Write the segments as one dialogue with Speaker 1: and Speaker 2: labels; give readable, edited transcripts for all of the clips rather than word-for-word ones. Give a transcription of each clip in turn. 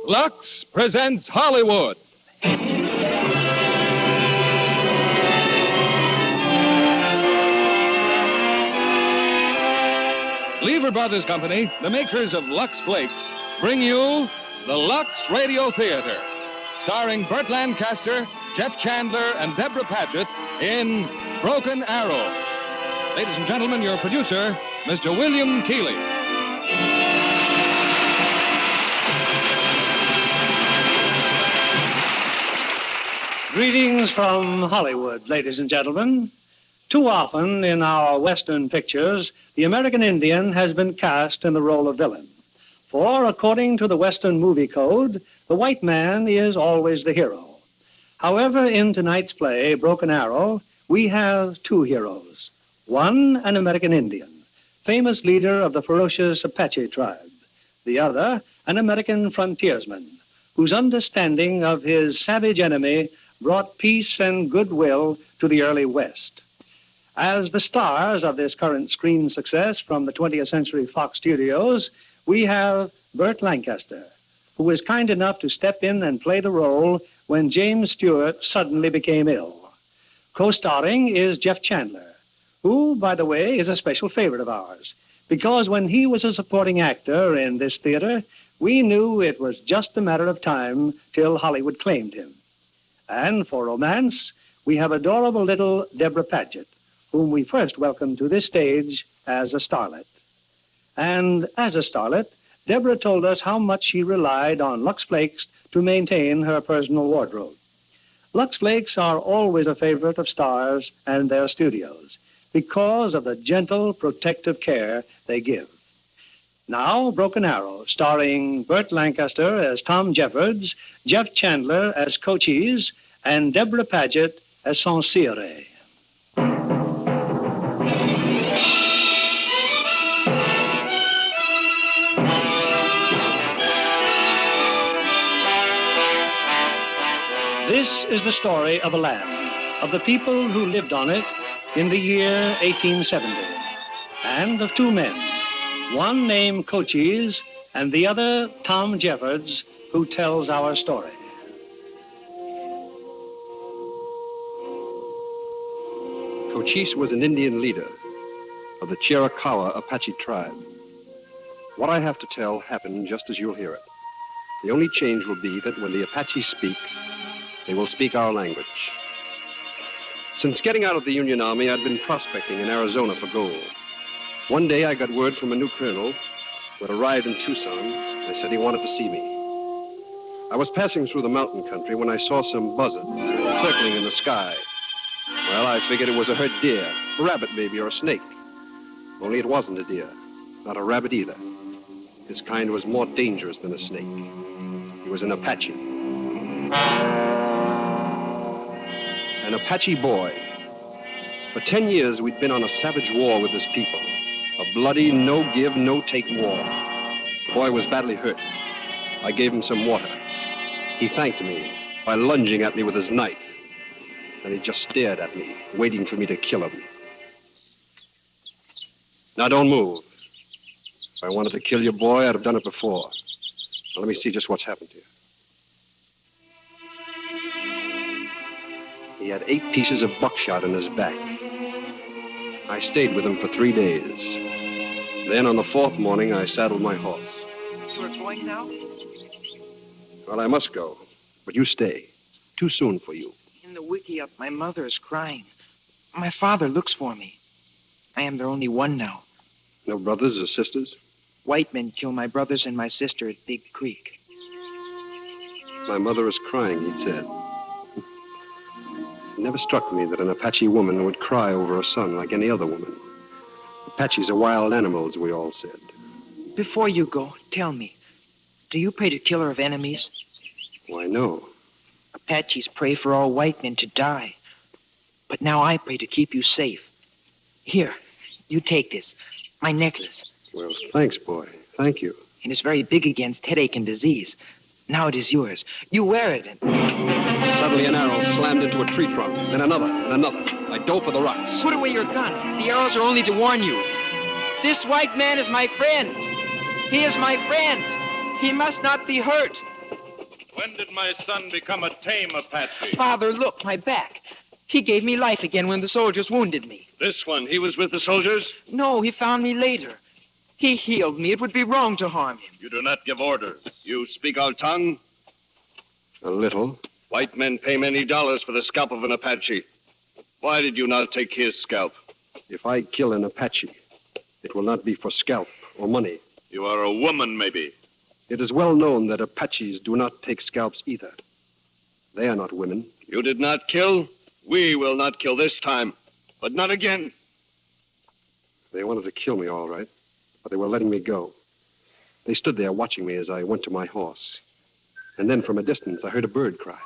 Speaker 1: Lux presents Hollywood. Lever Brothers Company, the makers of Lux Flakes, bring you the Lux Radio Theater, starring Burt Lancaster, Jeff Chandler, and Deborah Paget in Broken Arrow. Ladies and gentlemen, your producer, Mr. William Keighley.
Speaker 2: Greetings from Hollywood, ladies and gentlemen. Too often in our Western pictures, the American Indian has been cast in the role of villain. For, according to the Western movie code, the white man is always the hero. However, in tonight's play, Broken Arrow, we have two heroes. One, an American Indian, famous leader of the ferocious Apache tribe. The other, an American frontiersman, whose understanding of his savage enemy brought peace and goodwill to the early West. As the stars of this current screen success from the 20th Century Fox Studios, we have Burt Lancaster, who was kind enough to step in and play the role when James Stewart suddenly became ill. Co-starring is Jeff Chandler, who, by the way, is a special favorite of ours, because when he was a supporting actor in this theater, we knew it was just a matter of time till Hollywood claimed him. And for romance, we have adorable little Deborah Paget, whom we first welcomed to this stage as a starlet. And as a starlet, Deborah told us how much she relied on Lux Flakes to maintain her personal wardrobe. Lux Flakes are always a favorite of stars and their studios because of the gentle, protective care they give. Now, Broken Arrow, starring Burt Lancaster as Tom Jeffords, Jeff Chandler as Cochise, and Deborah Paget as Saint-Cyr. This is the story of a land, of the people who lived on it in the year 1870, and of two men, one named Cochise and the other Tom Jeffords, who tells our story.
Speaker 3: Cochise was an Indian leader of the Chiricahua Apache tribe. What I have to tell happened just as you'll hear it. The only change will be that when the Apache speak, they will speak our language. Since getting out of the Union Army, I'd been prospecting in Arizona for gold. One day I got word from a new colonel who had arrived in Tucson and said he wanted to see me. I was passing through the mountain country when I saw some buzzards circling in the sky. Well, I figured it was a hurt deer, a rabbit maybe, or a snake. Only it wasn't a deer, not a rabbit either. His kind was more dangerous than a snake. He was an Apache. An Apache boy. For 10 years, we'd been on a savage war with this people. A bloody, no-give, no-take war. The boy was badly hurt. I gave him some water. He thanked me by lunging at me with his knife. Then he just stared at me, waiting for me to kill him. Now, don't move. If I wanted to kill your boy, I'd have done it before. Now, let me see just what's happened to you. He had 8 pieces of buckshot in his back. I stayed with him for 3 days. Then, on the 4th morning, I saddled my horse.
Speaker 4: You're going now?
Speaker 3: Well, I must go, but you stay. Too soon for you.
Speaker 4: In the wickiup, my mother is crying. My father looks for me. I am their only one now.
Speaker 3: No brothers or sisters?
Speaker 4: White men kill my brothers and my sister at Big Creek.
Speaker 3: My mother is crying, he'd said. It never struck me that an Apache woman would cry over a son like any other woman. Apaches are wild animals, we all said.
Speaker 4: Before you go, tell me, do you pray to killer of enemies?
Speaker 3: Why, no.
Speaker 4: Apaches pray for all white men to die. But now I pray to keep you safe. Here, you take this, my necklace.
Speaker 3: Well, thanks, boy. Thank you.
Speaker 4: It is very big against headache and disease. Now it is yours. You wear it and...
Speaker 3: Suddenly an arrow slammed into a tree trunk, then another, and another. I dove for the rocks.
Speaker 4: Put away your gun. The arrows are only to warn you. This white man is my friend. He is my friend. He must not be hurt.
Speaker 5: When did my son become a tame Apache?
Speaker 4: Father, look, my back. He gave me life again when the soldiers wounded me.
Speaker 5: This one, he was with the soldiers?
Speaker 4: No, he found me later. He healed me. It would be wrong to harm him.
Speaker 5: You do not give orders. You speak our tongue?
Speaker 3: A little.
Speaker 5: White men pay many dollars for the scalp of an Apache. Why did you not take his scalp?
Speaker 3: If I kill an Apache, it will not be for scalp or money.
Speaker 5: You are a woman, maybe.
Speaker 3: It is well known that Apaches do not take scalps either. They are not women.
Speaker 5: You did not kill? We will not kill this time, but not again.
Speaker 3: They wanted to kill me, all right, but they were letting me go. They stood there watching me as I went to my horse. And then from a distance, I heard a bird cry.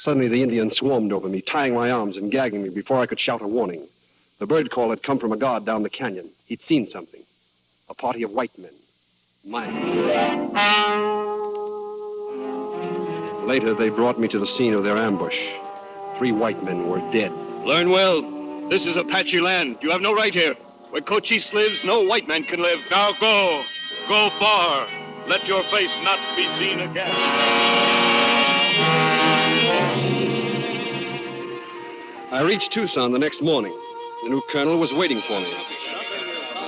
Speaker 3: Suddenly, the Indians swarmed over me, tying my arms and gagging me before I could shout a warning. The bird call had come from a guard down the canyon. He'd seen something. A party of white men. Mine. Later, they brought me to the scene of their ambush. 3 white men were dead.
Speaker 5: Learn well. This is Apache land. You have no right here. Where Cochise lives, no white man can live. Now go. Go far. Let your face not be seen again.
Speaker 3: I reached Tucson the next morning. The new colonel was waiting for me.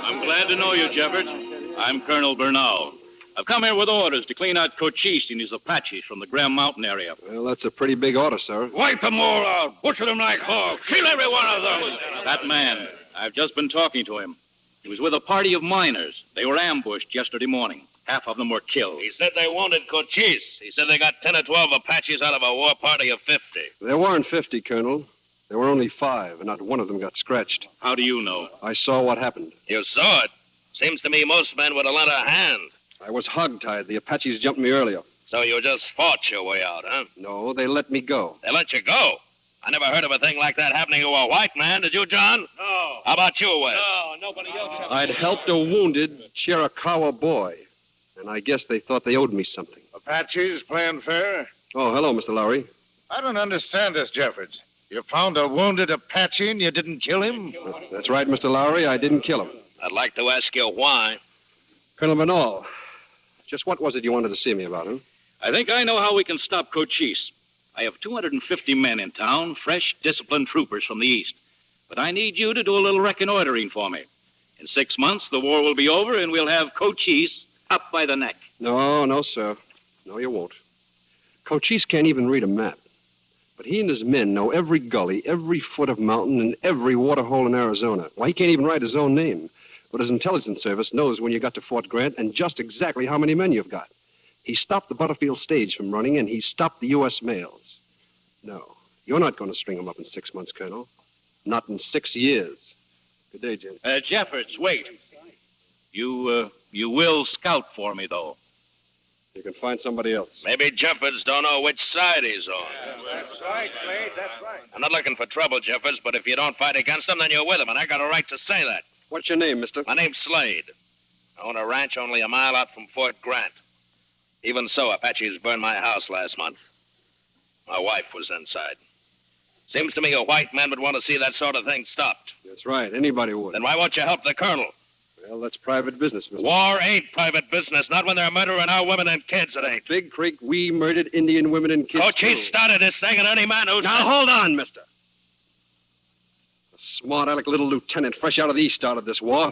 Speaker 5: I'm glad to know you, Jeffords. I'm Colonel Bernal. I've come here with orders to clean out Cochise and his Apaches from the Graham Mountain area.
Speaker 3: Well, that's a pretty big order, sir.
Speaker 5: Wipe them all out. Butcher them like hogs. Kill every one of them. That man, I've just been talking to him. He was with a party of miners. They were ambushed yesterday morning. Half of them were killed.
Speaker 6: He said they wanted Cochise. He said they got 10 or 12 Apaches out of a war party of 50.
Speaker 3: There weren't 50, Colonel. There were only 5, and not one of them got scratched.
Speaker 5: How do you know?
Speaker 3: I saw what happened.
Speaker 6: You saw it? Seems to me most men would have lent a hand.
Speaker 3: I was hogtied. The Apaches jumped me earlier.
Speaker 6: So you just fought your way out, huh?
Speaker 3: No, they let me go.
Speaker 6: They let you go? I never heard of a thing like that happening to a white man. Did you, John?
Speaker 5: No.
Speaker 6: How about you, Wes?
Speaker 5: No, nobody else.
Speaker 3: I'd helped a wounded Chiricahua boy, and I guess they thought they owed me something.
Speaker 7: Apaches playing fair?
Speaker 3: Oh, hello, Mr. Lowry.
Speaker 7: I don't understand this, Jeffords. You found a wounded Apache and you didn't kill him?
Speaker 3: That's right, Mr. Lowry. I didn't kill him.
Speaker 6: I'd like to ask you why.
Speaker 3: Colonel Bernal, just what was it you wanted to see me about, huh?
Speaker 5: I think I know how we can stop Cochise. I have 250 men in town, fresh, disciplined troopers from the east. But I need you to do a little reconnoitering for me. In 6 months, the war will be over, and we'll have Cochise up by the neck.
Speaker 3: No, sir. No, you won't. Cochise can't even read a map. But he and his men know every gully, every foot of mountain, and every waterhole in Arizona. Why, he can't even write his own name. But his intelligence service knows when you got to Fort Grant and just exactly how many men you've got. He stopped the Butterfield stage from running, and he stopped the U.S. mails. No, you're not going to string him up in 6 months, Colonel. Not in 6 years. Good day, Jim.
Speaker 5: Jeffords, wait. You will scout for me, though.
Speaker 3: You can find somebody else.
Speaker 6: Maybe Jeffords don't know which side he's on.
Speaker 7: That's right, Slade, that's right.
Speaker 6: I'm not looking for trouble, Jeffords, but if you don't fight against them, then you're with them, and I got a right to say that.
Speaker 3: What's your name, mister?
Speaker 6: My name's Slade. I own a ranch only a mile out from Fort Grant. Even so, Apaches burned my house last month. My wife was inside. Seems to me a white man would want to see that sort of thing stopped.
Speaker 3: That's right. Anybody would.
Speaker 6: Then why won't you help the colonel?
Speaker 3: Well, that's private business, mister.
Speaker 6: War ain't private business. Not when they're murdering our women and kids, it ain't.
Speaker 3: Big Creek, we murdered Indian women and kids.
Speaker 6: Cochise started this thing, and any man who's...
Speaker 3: Now, hold on, mister. A smart aleck little lieutenant fresh out of the east started this war.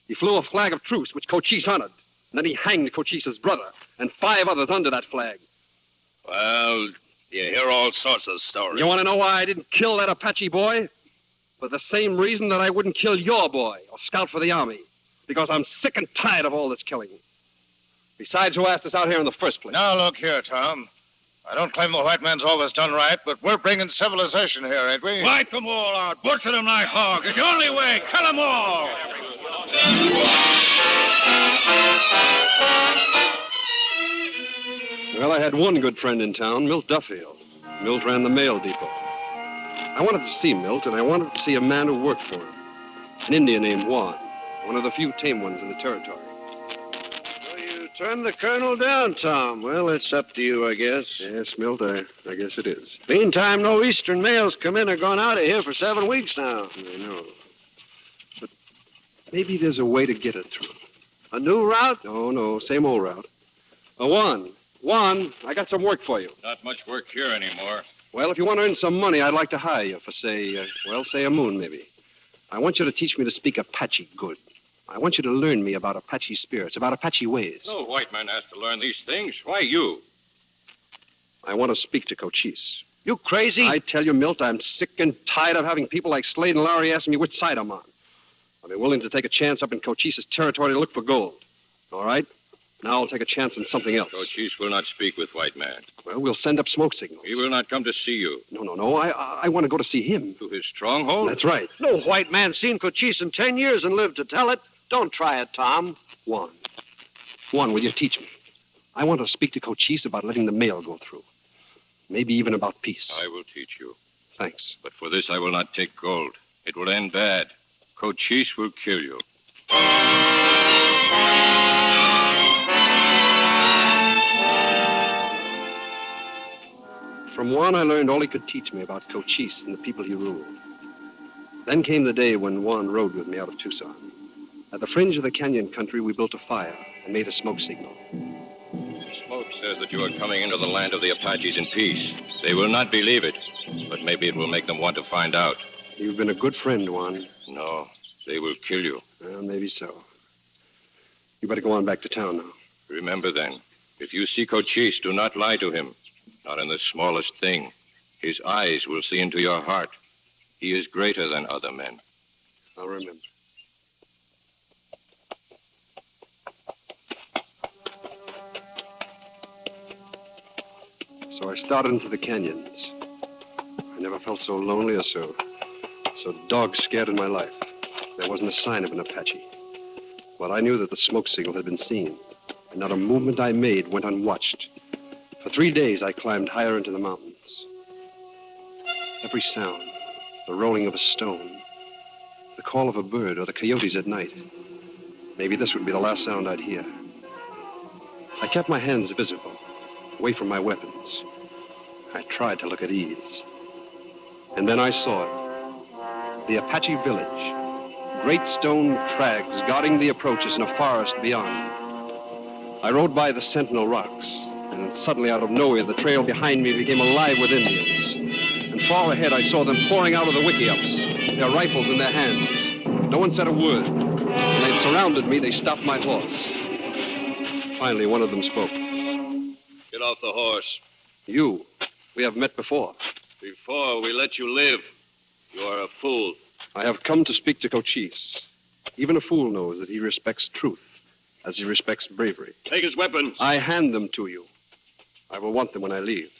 Speaker 3: He flew a flag of truce, which Cochise honored. And then he hanged Cochise's brother and 5 others under that flag.
Speaker 6: Well, you hear all sorts of stories.
Speaker 3: You want to know why I didn't kill that Apache boy? For the same reason that I wouldn't kill your boy or scout for the Army. Because I'm sick and tired of all this killing. Besides, who asked us out here in the first place?
Speaker 7: Now, look here, Tom. I don't claim the white man's always done right, but we're bringing civilization here, ain't we?
Speaker 5: Wipe them all out. Butcher them like hogs. It's the only way. Kill them all.
Speaker 3: Well, I had one good friend in town, Milt Duffield. Milt ran the mail depot. I wanted to see Milt, and I wanted to see a man who worked for him. An Indian named Juan, one of the few tame ones in the territory.
Speaker 8: Well, you turned the colonel down, Tom. Well, it's up to you, I guess.
Speaker 3: Yes, Milt, I guess it is.
Speaker 8: Meantime, no eastern mails come in or gone out of here for 7 weeks now.
Speaker 3: I know. But maybe there's a way to get it through.
Speaker 8: A new route?
Speaker 3: No, same old route. Juan, Juan, I got some work for you.
Speaker 5: Not much work here anymore.
Speaker 3: Well, if you want to earn some money, I'd like to hire you for, say a moon, maybe. I want you to teach me to speak Apache good. I want you to learn me about Apache spirits, about Apache ways.
Speaker 5: No white man has to learn these things. Why you?
Speaker 3: I want to speak to Cochise.
Speaker 8: You crazy?
Speaker 3: I tell you, Milt, I'm sick and tired of having people like Slade and Lowry asking me which side I'm on. I'll be willing to take a chance up in Cochise's territory to look for gold. All right? Now I'll take a chance on something else.
Speaker 5: Cochise will not speak with white man.
Speaker 3: Well, we'll send up smoke signals.
Speaker 5: He will not come to see you.
Speaker 3: No. I want to go to see him.
Speaker 5: To his stronghold?
Speaker 3: That's right.
Speaker 8: No white man's seen Cochise in 10 years and lived to tell it. Don't try it, Tom.
Speaker 3: Juan, will you teach me? I want to speak to Cochise about letting the mail go through. Maybe even about peace.
Speaker 5: I will teach you.
Speaker 3: Thanks.
Speaker 5: But for this, I will not take gold. It will end bad. Cochise will kill you.
Speaker 3: From Juan, I learned all he could teach me about Cochise and the people he ruled. Then came the day when Juan rode with me out of Tucson. At the fringe of the canyon country, we built a fire and made a smoke signal.
Speaker 5: Smoke says that you are coming into the land of the Apaches in peace. They will not believe it, but maybe it will make them want to find out.
Speaker 3: You've been a good friend, Juan.
Speaker 5: No, they will kill you.
Speaker 3: Well, maybe so. You better go on back to town now.
Speaker 5: Remember then, if you see Cochise, do not lie to him. Not in the smallest thing. His eyes will see into your heart. He is greater than other men.
Speaker 3: I'll remember. So I started into the canyons. I never felt so lonely or so dog-scared in my life. There wasn't a sign of an Apache. But I knew that the smoke signal had been seen, and not a movement I made went unwatched. For 3 days, I climbed higher into the mountains. Every sound, the rolling of a stone, the call of a bird, or the coyotes at night. Maybe this would be the last sound I'd hear. I kept my hands visible, away from my weapons. I tried to look at ease. And then I saw it. The Apache village. Great stone crags guarding the approaches in a forest beyond. I rode by the Sentinel Rocks, and suddenly out of nowhere, the trail behind me became alive with Indians. And far ahead, I saw them pouring out of the wickiups, their rifles in their hands. No one said a word. When they surrounded me, they stopped my horse. Finally, one of them spoke.
Speaker 6: Get off the horse.
Speaker 3: You. We have met before.
Speaker 6: Before we let you live, you are a fool.
Speaker 3: I have come to speak to Cochise. Even a fool knows that he respects truth as he respects bravery.
Speaker 6: Take his weapons.
Speaker 3: I hand them to you. I will want them when I leave.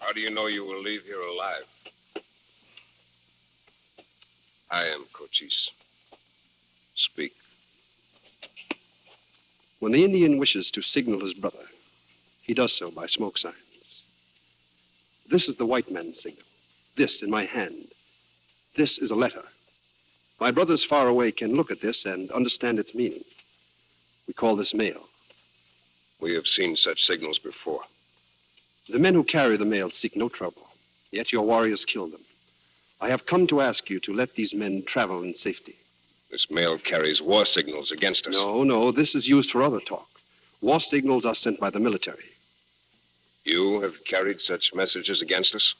Speaker 7: How do you know you will leave here alive? I am Cochise. Speak.
Speaker 3: When the Indian wishes to signal his brother, he does so by smoke signs. This is the white man's signal. This in my hand. This is a letter. My brothers far away can look at this and understand its meaning. We call this mail.
Speaker 7: We have seen such signals before.
Speaker 3: The men who carry the mail seek no trouble, yet your warriors kill them. I have come to ask you to let these men travel in safety.
Speaker 7: This mail carries war signals against us.
Speaker 3: No, this is used for other talk. War signals are sent by the military.
Speaker 7: You have carried such messages against us?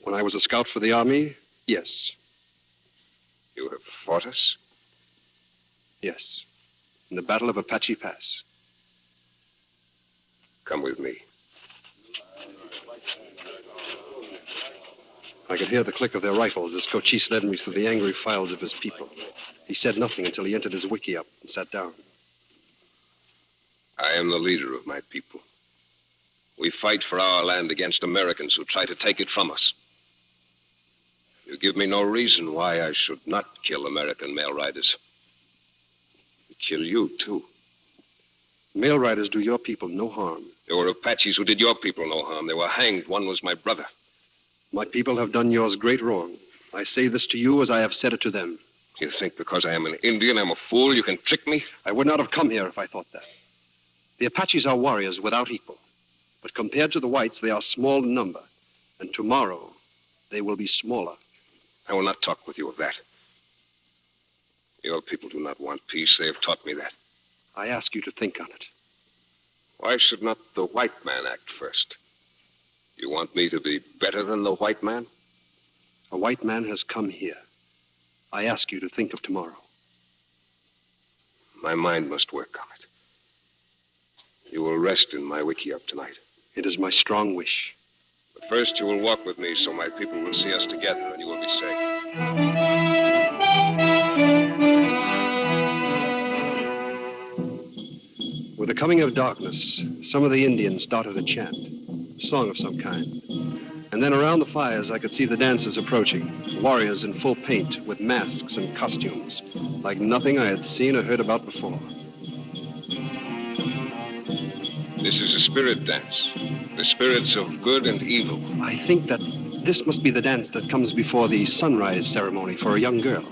Speaker 3: When I was a scout for the Army, yes.
Speaker 7: You have fought us?
Speaker 3: Yes. In the Battle of Apache Pass.
Speaker 7: Come with me.
Speaker 3: I could hear the click of their rifles as Cochise led me through the angry files of his people. He said nothing until he entered his wickiup and sat down.
Speaker 7: I am the leader of my people. We fight for our land against Americans who try to take it from us. You give me no reason why I should not kill American mail riders. We kill you, too.
Speaker 3: Mail riders do your people no harm.
Speaker 7: There were Apaches who did your people no harm. They were hanged. One was my brother.
Speaker 3: My people have done yours great wrong. I say this to you as I have said it to them.
Speaker 7: You think because I am an Indian, I'm a fool, you can trick me?
Speaker 3: I would not have come here if I thought that. The Apaches are warriors without equal. But compared to the whites, they are small in number. And tomorrow, they will be smaller.
Speaker 7: I will not talk with you of that. Your people do not want peace. They have taught me that.
Speaker 3: I ask you to think on it.
Speaker 7: Why should not the white man act first? You want me to be better than the white man?
Speaker 3: A white man has come here. I ask you to think of tomorrow.
Speaker 7: My mind must work on it. You will rest in my wickiup tonight.
Speaker 3: It is my strong wish.
Speaker 7: But first you will walk with me so my people will see us together and you will be safe.
Speaker 3: With the coming of darkness, some of the Indians started a chant, a song of some kind. And then around the fires, I could see the dancers approaching, warriors in full paint with masks and costumes, like nothing I had seen or heard about before.
Speaker 7: This is a spirit dance, the spirits of good and evil.
Speaker 3: I think that this must be the dance that comes before the sunrise ceremony for a young girl.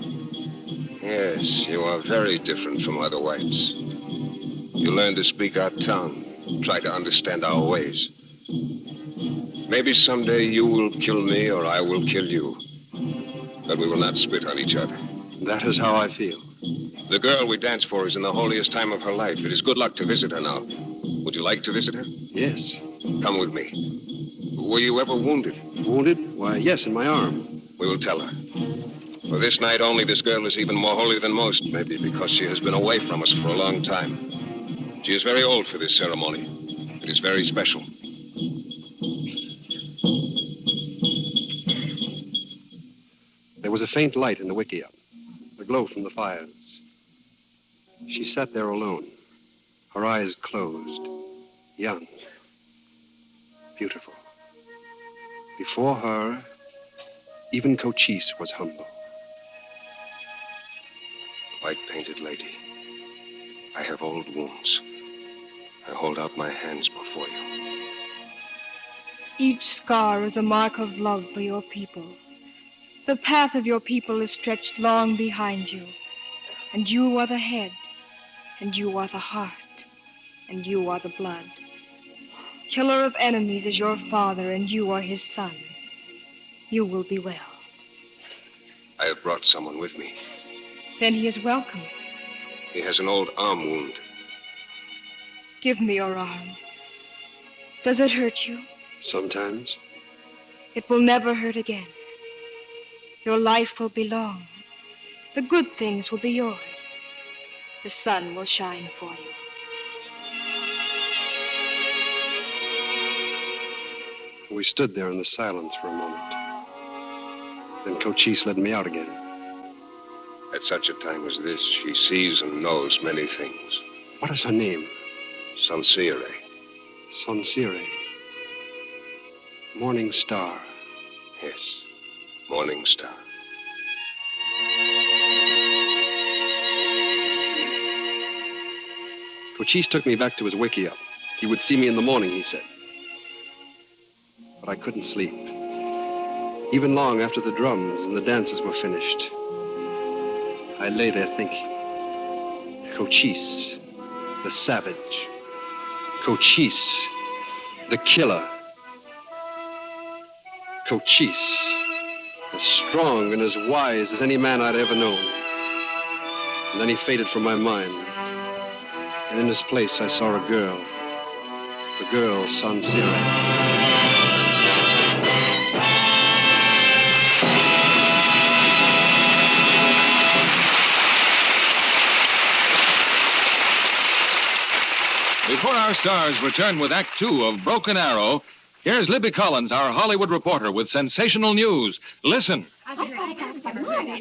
Speaker 7: Yes, you are very different from other whites. You learn to speak our tongue, try to understand our ways. Maybe someday you will kill me or I will kill you. But we will not spit on each other.
Speaker 3: That is how I feel.
Speaker 7: The girl we dance for is in the holiest time of her life. It is good luck to visit her now. Would you like to visit her?
Speaker 3: Yes.
Speaker 7: Come with me. Were you ever wounded?
Speaker 3: Wounded? Why, yes, in my arm.
Speaker 7: We will tell her. For this night only, this girl is even more holy than most. Maybe because she has been away from us for a long time. She is very old for this ceremony. It is very special.
Speaker 3: There was a faint light in the wickiup, the glow from the fires. She sat there alone, her eyes closed, young, beautiful. Before her, even Cochise was humble.
Speaker 7: White-painted lady, I have old wounds. I hold out my hands before you.
Speaker 9: Each scar is a mark of love for your people. The path of your people is stretched long behind you. And you are the head. And you are the heart. And you are the blood. Killer of enemies is your father, and you are his son. You will be well.
Speaker 7: I have brought someone with me.
Speaker 9: Then he is welcome.
Speaker 7: He has an old arm wound.
Speaker 9: Give me your arm. Does it hurt you?
Speaker 3: Sometimes.
Speaker 9: It will never hurt again. Your life will be long. The good things will be yours. The sun will shine for you.
Speaker 3: We stood there in the silence for a moment. Then Cochise led me out again.
Speaker 7: At such a time as this, she sees and knows many things.
Speaker 3: What is her name?
Speaker 7: Sansire.
Speaker 3: Sansire. Morning Star.
Speaker 7: Yes, Morning Star.
Speaker 3: Cochise took me back to his wickiup. He would see me in the morning, he said. But I couldn't sleep. Even long after the drums and the dances were finished, I lay there thinking. Cochise, the savage. Cochise, the killer. Cochise, as strong and as wise as any man I'd ever known. And then he faded from my mind. And in his place, I saw a girl. The girl, Sansire.
Speaker 1: Before our stars return with Act Two of Broken Arrow, here's Libby Collins, our Hollywood reporter, with sensational news. Listen.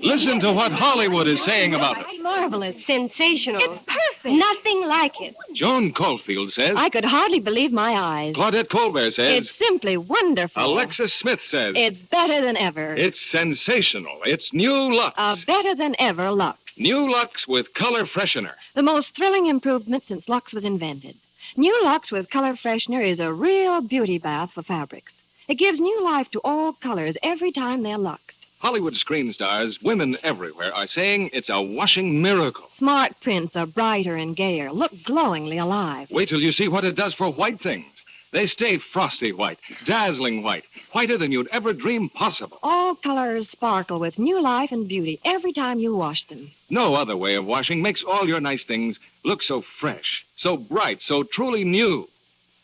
Speaker 1: Listen to what Hollywood is saying about it.
Speaker 10: Marvelous. Sensational.
Speaker 9: It's perfect.
Speaker 10: Nothing like it.
Speaker 1: Joan Caulfield says.
Speaker 10: I could hardly believe my eyes.
Speaker 1: Claudette Colbert says.
Speaker 10: It's simply wonderful.
Speaker 1: Alexis Smith says.
Speaker 10: It's better than ever.
Speaker 1: It's sensational. It's new Lux.
Speaker 10: Better than ever Lux.
Speaker 1: New Lux with color freshener.
Speaker 10: The most thrilling improvement since Lux was invented. New Lux with color freshener is a real beauty bath for fabrics. It gives new life to all colors every time they're luxed.
Speaker 1: Hollywood screen stars, women everywhere, are saying it's a washing miracle.
Speaker 10: Smart prints are brighter and gayer, look glowingly alive.
Speaker 1: Wait till you see what it does for white things. They stay frosty white, dazzling white, whiter than you'd ever dream possible.
Speaker 10: All colors sparkle with new life and beauty every time you wash them.
Speaker 1: No other way of washing makes all your nice things look so fresh, so bright, so truly new.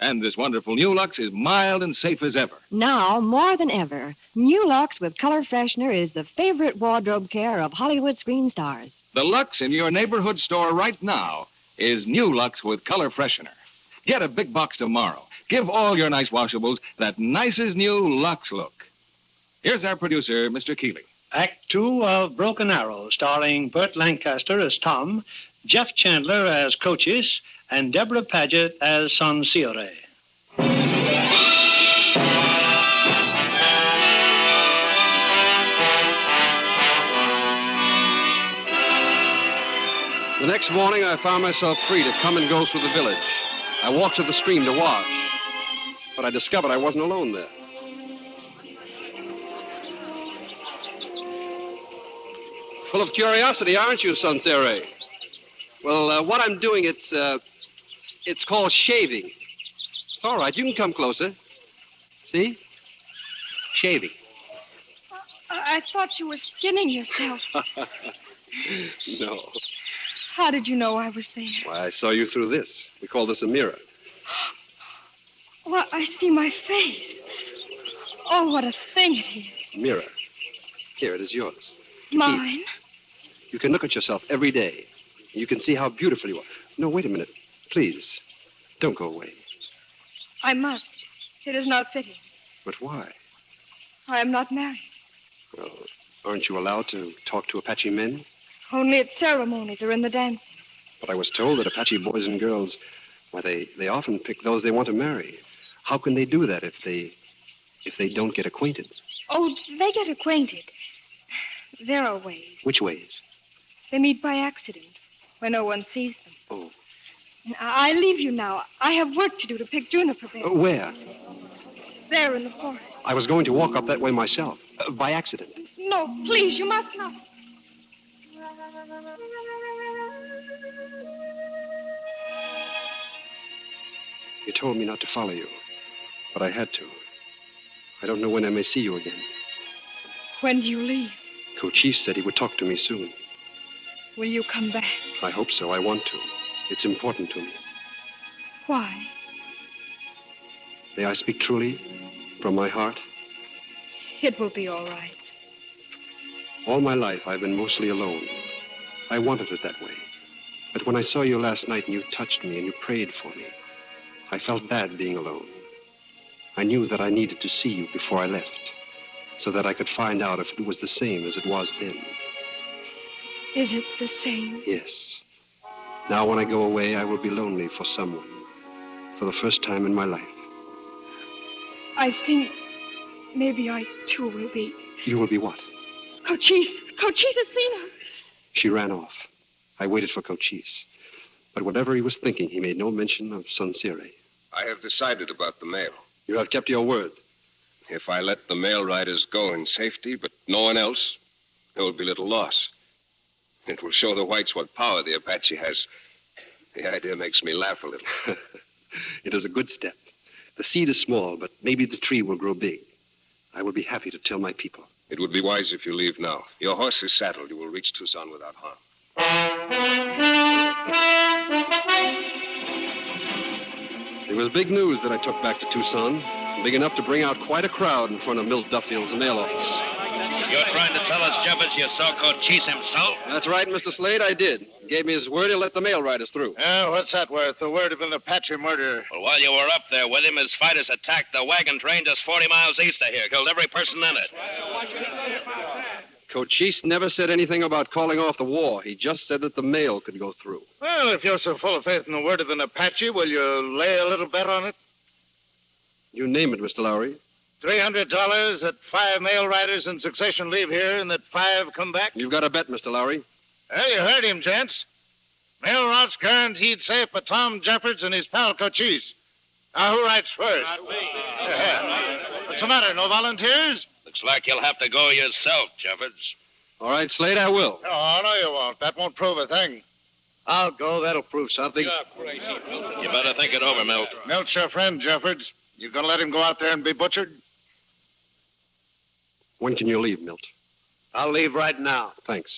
Speaker 1: And this wonderful new Lux is mild and safe as ever.
Speaker 10: Now, more than ever, New Lux with color freshener is the favorite wardrobe care of Hollywood screen stars.
Speaker 1: The Lux in your neighborhood store right now is New Lux with color freshener. Get a big box tomorrow. Give all your nice washables that nicest new Lux look. Here's our producer, Mr. Keeley.
Speaker 2: Act 2 of Broken Arrow, starring Burt Lancaster as Tom, Jeff Chandler as Cochise, and Deborah Paget as Sansire.
Speaker 3: The next morning, I found myself free to come and go through the village. I walked to the stream to wash, but I discovered I wasn't alone there. Full of curiosity, aren't you, Sansire? Well, what I'm doing, it's called shaving. It's all right. You can come closer. See? Shaving.
Speaker 9: I thought you were skinning yourself.
Speaker 3: No.
Speaker 9: How did you know I was there?
Speaker 3: Why, I saw you through this. We call this a mirror.
Speaker 9: Well, I see my face. Oh, what a thing it is.
Speaker 3: Mirror. Here, it is yours.
Speaker 9: Mine?
Speaker 3: You can look at yourself every day. You can see how beautiful you are. No, wait a minute. Please, don't go away.
Speaker 9: I must. It is not fitting.
Speaker 3: But why?
Speaker 9: I am not married.
Speaker 3: Well, aren't you allowed to talk to Apache men?
Speaker 9: Only at ceremonies or in the dancing.
Speaker 3: But I was told that Apache boys and girls, why, they often pick those they want to marry. How can they do that if they don't get acquainted?
Speaker 9: Oh, they get acquainted. There are ways.
Speaker 3: Which ways?
Speaker 9: They meet by accident, where no one sees them.
Speaker 3: Oh.
Speaker 9: I leave you now. I have work to do to pick juniper berries.
Speaker 3: Where?
Speaker 9: There in the forest.
Speaker 3: I was going to walk up that way myself, by accident.
Speaker 9: No, please, you must not.
Speaker 3: You told me not to follow you, but I had to. I don't know when I may see you again.
Speaker 9: When do you leave?
Speaker 3: Cochise said he would talk to me soon.
Speaker 9: Will you come back?
Speaker 3: I hope so. I want to. It's important to me.
Speaker 9: Why?
Speaker 3: May I speak truly, from my heart?
Speaker 9: It will be all right.
Speaker 3: All my life, I've been mostly alone. I wanted it that way. But when I saw you last night and you touched me and you prayed for me, I felt bad being alone. I knew that I needed to see you before I left, so that I could find out if it was the same as it was then.
Speaker 9: Is it the same?
Speaker 3: Yes. Now when I go away, I will be lonely for someone, for the first time in my life.
Speaker 9: I think maybe I, too, will be.
Speaker 3: You will be what?
Speaker 9: Cochise has seen her.
Speaker 3: She ran off. I waited for Cochise. But whatever he was thinking, he made no mention of Sansire.
Speaker 7: I have decided about the mail.
Speaker 3: You have kept your word.
Speaker 7: If I let the mail riders go in safety, but no one else, there will be little loss. It will show the whites what power the Apache has. The idea makes me laugh a little.
Speaker 3: It is a good step. The seed is small, but maybe the tree will grow big. I will be happy to tell my people.
Speaker 7: It would be wise if you leave now. Your horse is saddled. You will reach Tucson without harm.
Speaker 3: It was big news that I took back to Tucson. Big enough to bring out quite a crowd in front of Milt Duffield's mail office.
Speaker 6: You're trying to tell us, Jeffers, you saw Cochise himself?
Speaker 3: That's right, Mr. Slade, I did. He gave me his word he'll let the mail riders through.
Speaker 8: What's that worth? The word of an Apache murder.
Speaker 6: Well, while you were up there with him, his fighters attacked the wagon train just 40 miles east of here, killed every person in it.
Speaker 3: Cochise never said anything about calling off the war. He just said that the mail could go through.
Speaker 8: Well, if you're so full of faith in the word of an Apache, will you lay a little bet on it?
Speaker 3: You name it, Mr. Lowry.
Speaker 8: $300 that 5 mail riders in succession leave here and that 5 come back?
Speaker 3: You've got a bet, Mr. Lowry.
Speaker 8: Well, you heard him, gents. Mail routes guaranteed safe for Tom Jeffords and his pal Cochise. Now, who writes first?
Speaker 6: Not me.
Speaker 8: What's the matter, no volunteers?
Speaker 6: Looks like you'll have to go yourself, Jeffords.
Speaker 3: All right, Slade, I will.
Speaker 8: Oh, no, you won't. That won't prove a thing.
Speaker 3: I'll go. That'll prove something.
Speaker 6: You better think it over, Milt.
Speaker 8: Milt's your friend, Jeffords. You gonna let him go out there and be butchered?
Speaker 3: When can you leave, Milt?
Speaker 8: I'll leave right now.
Speaker 3: Thanks.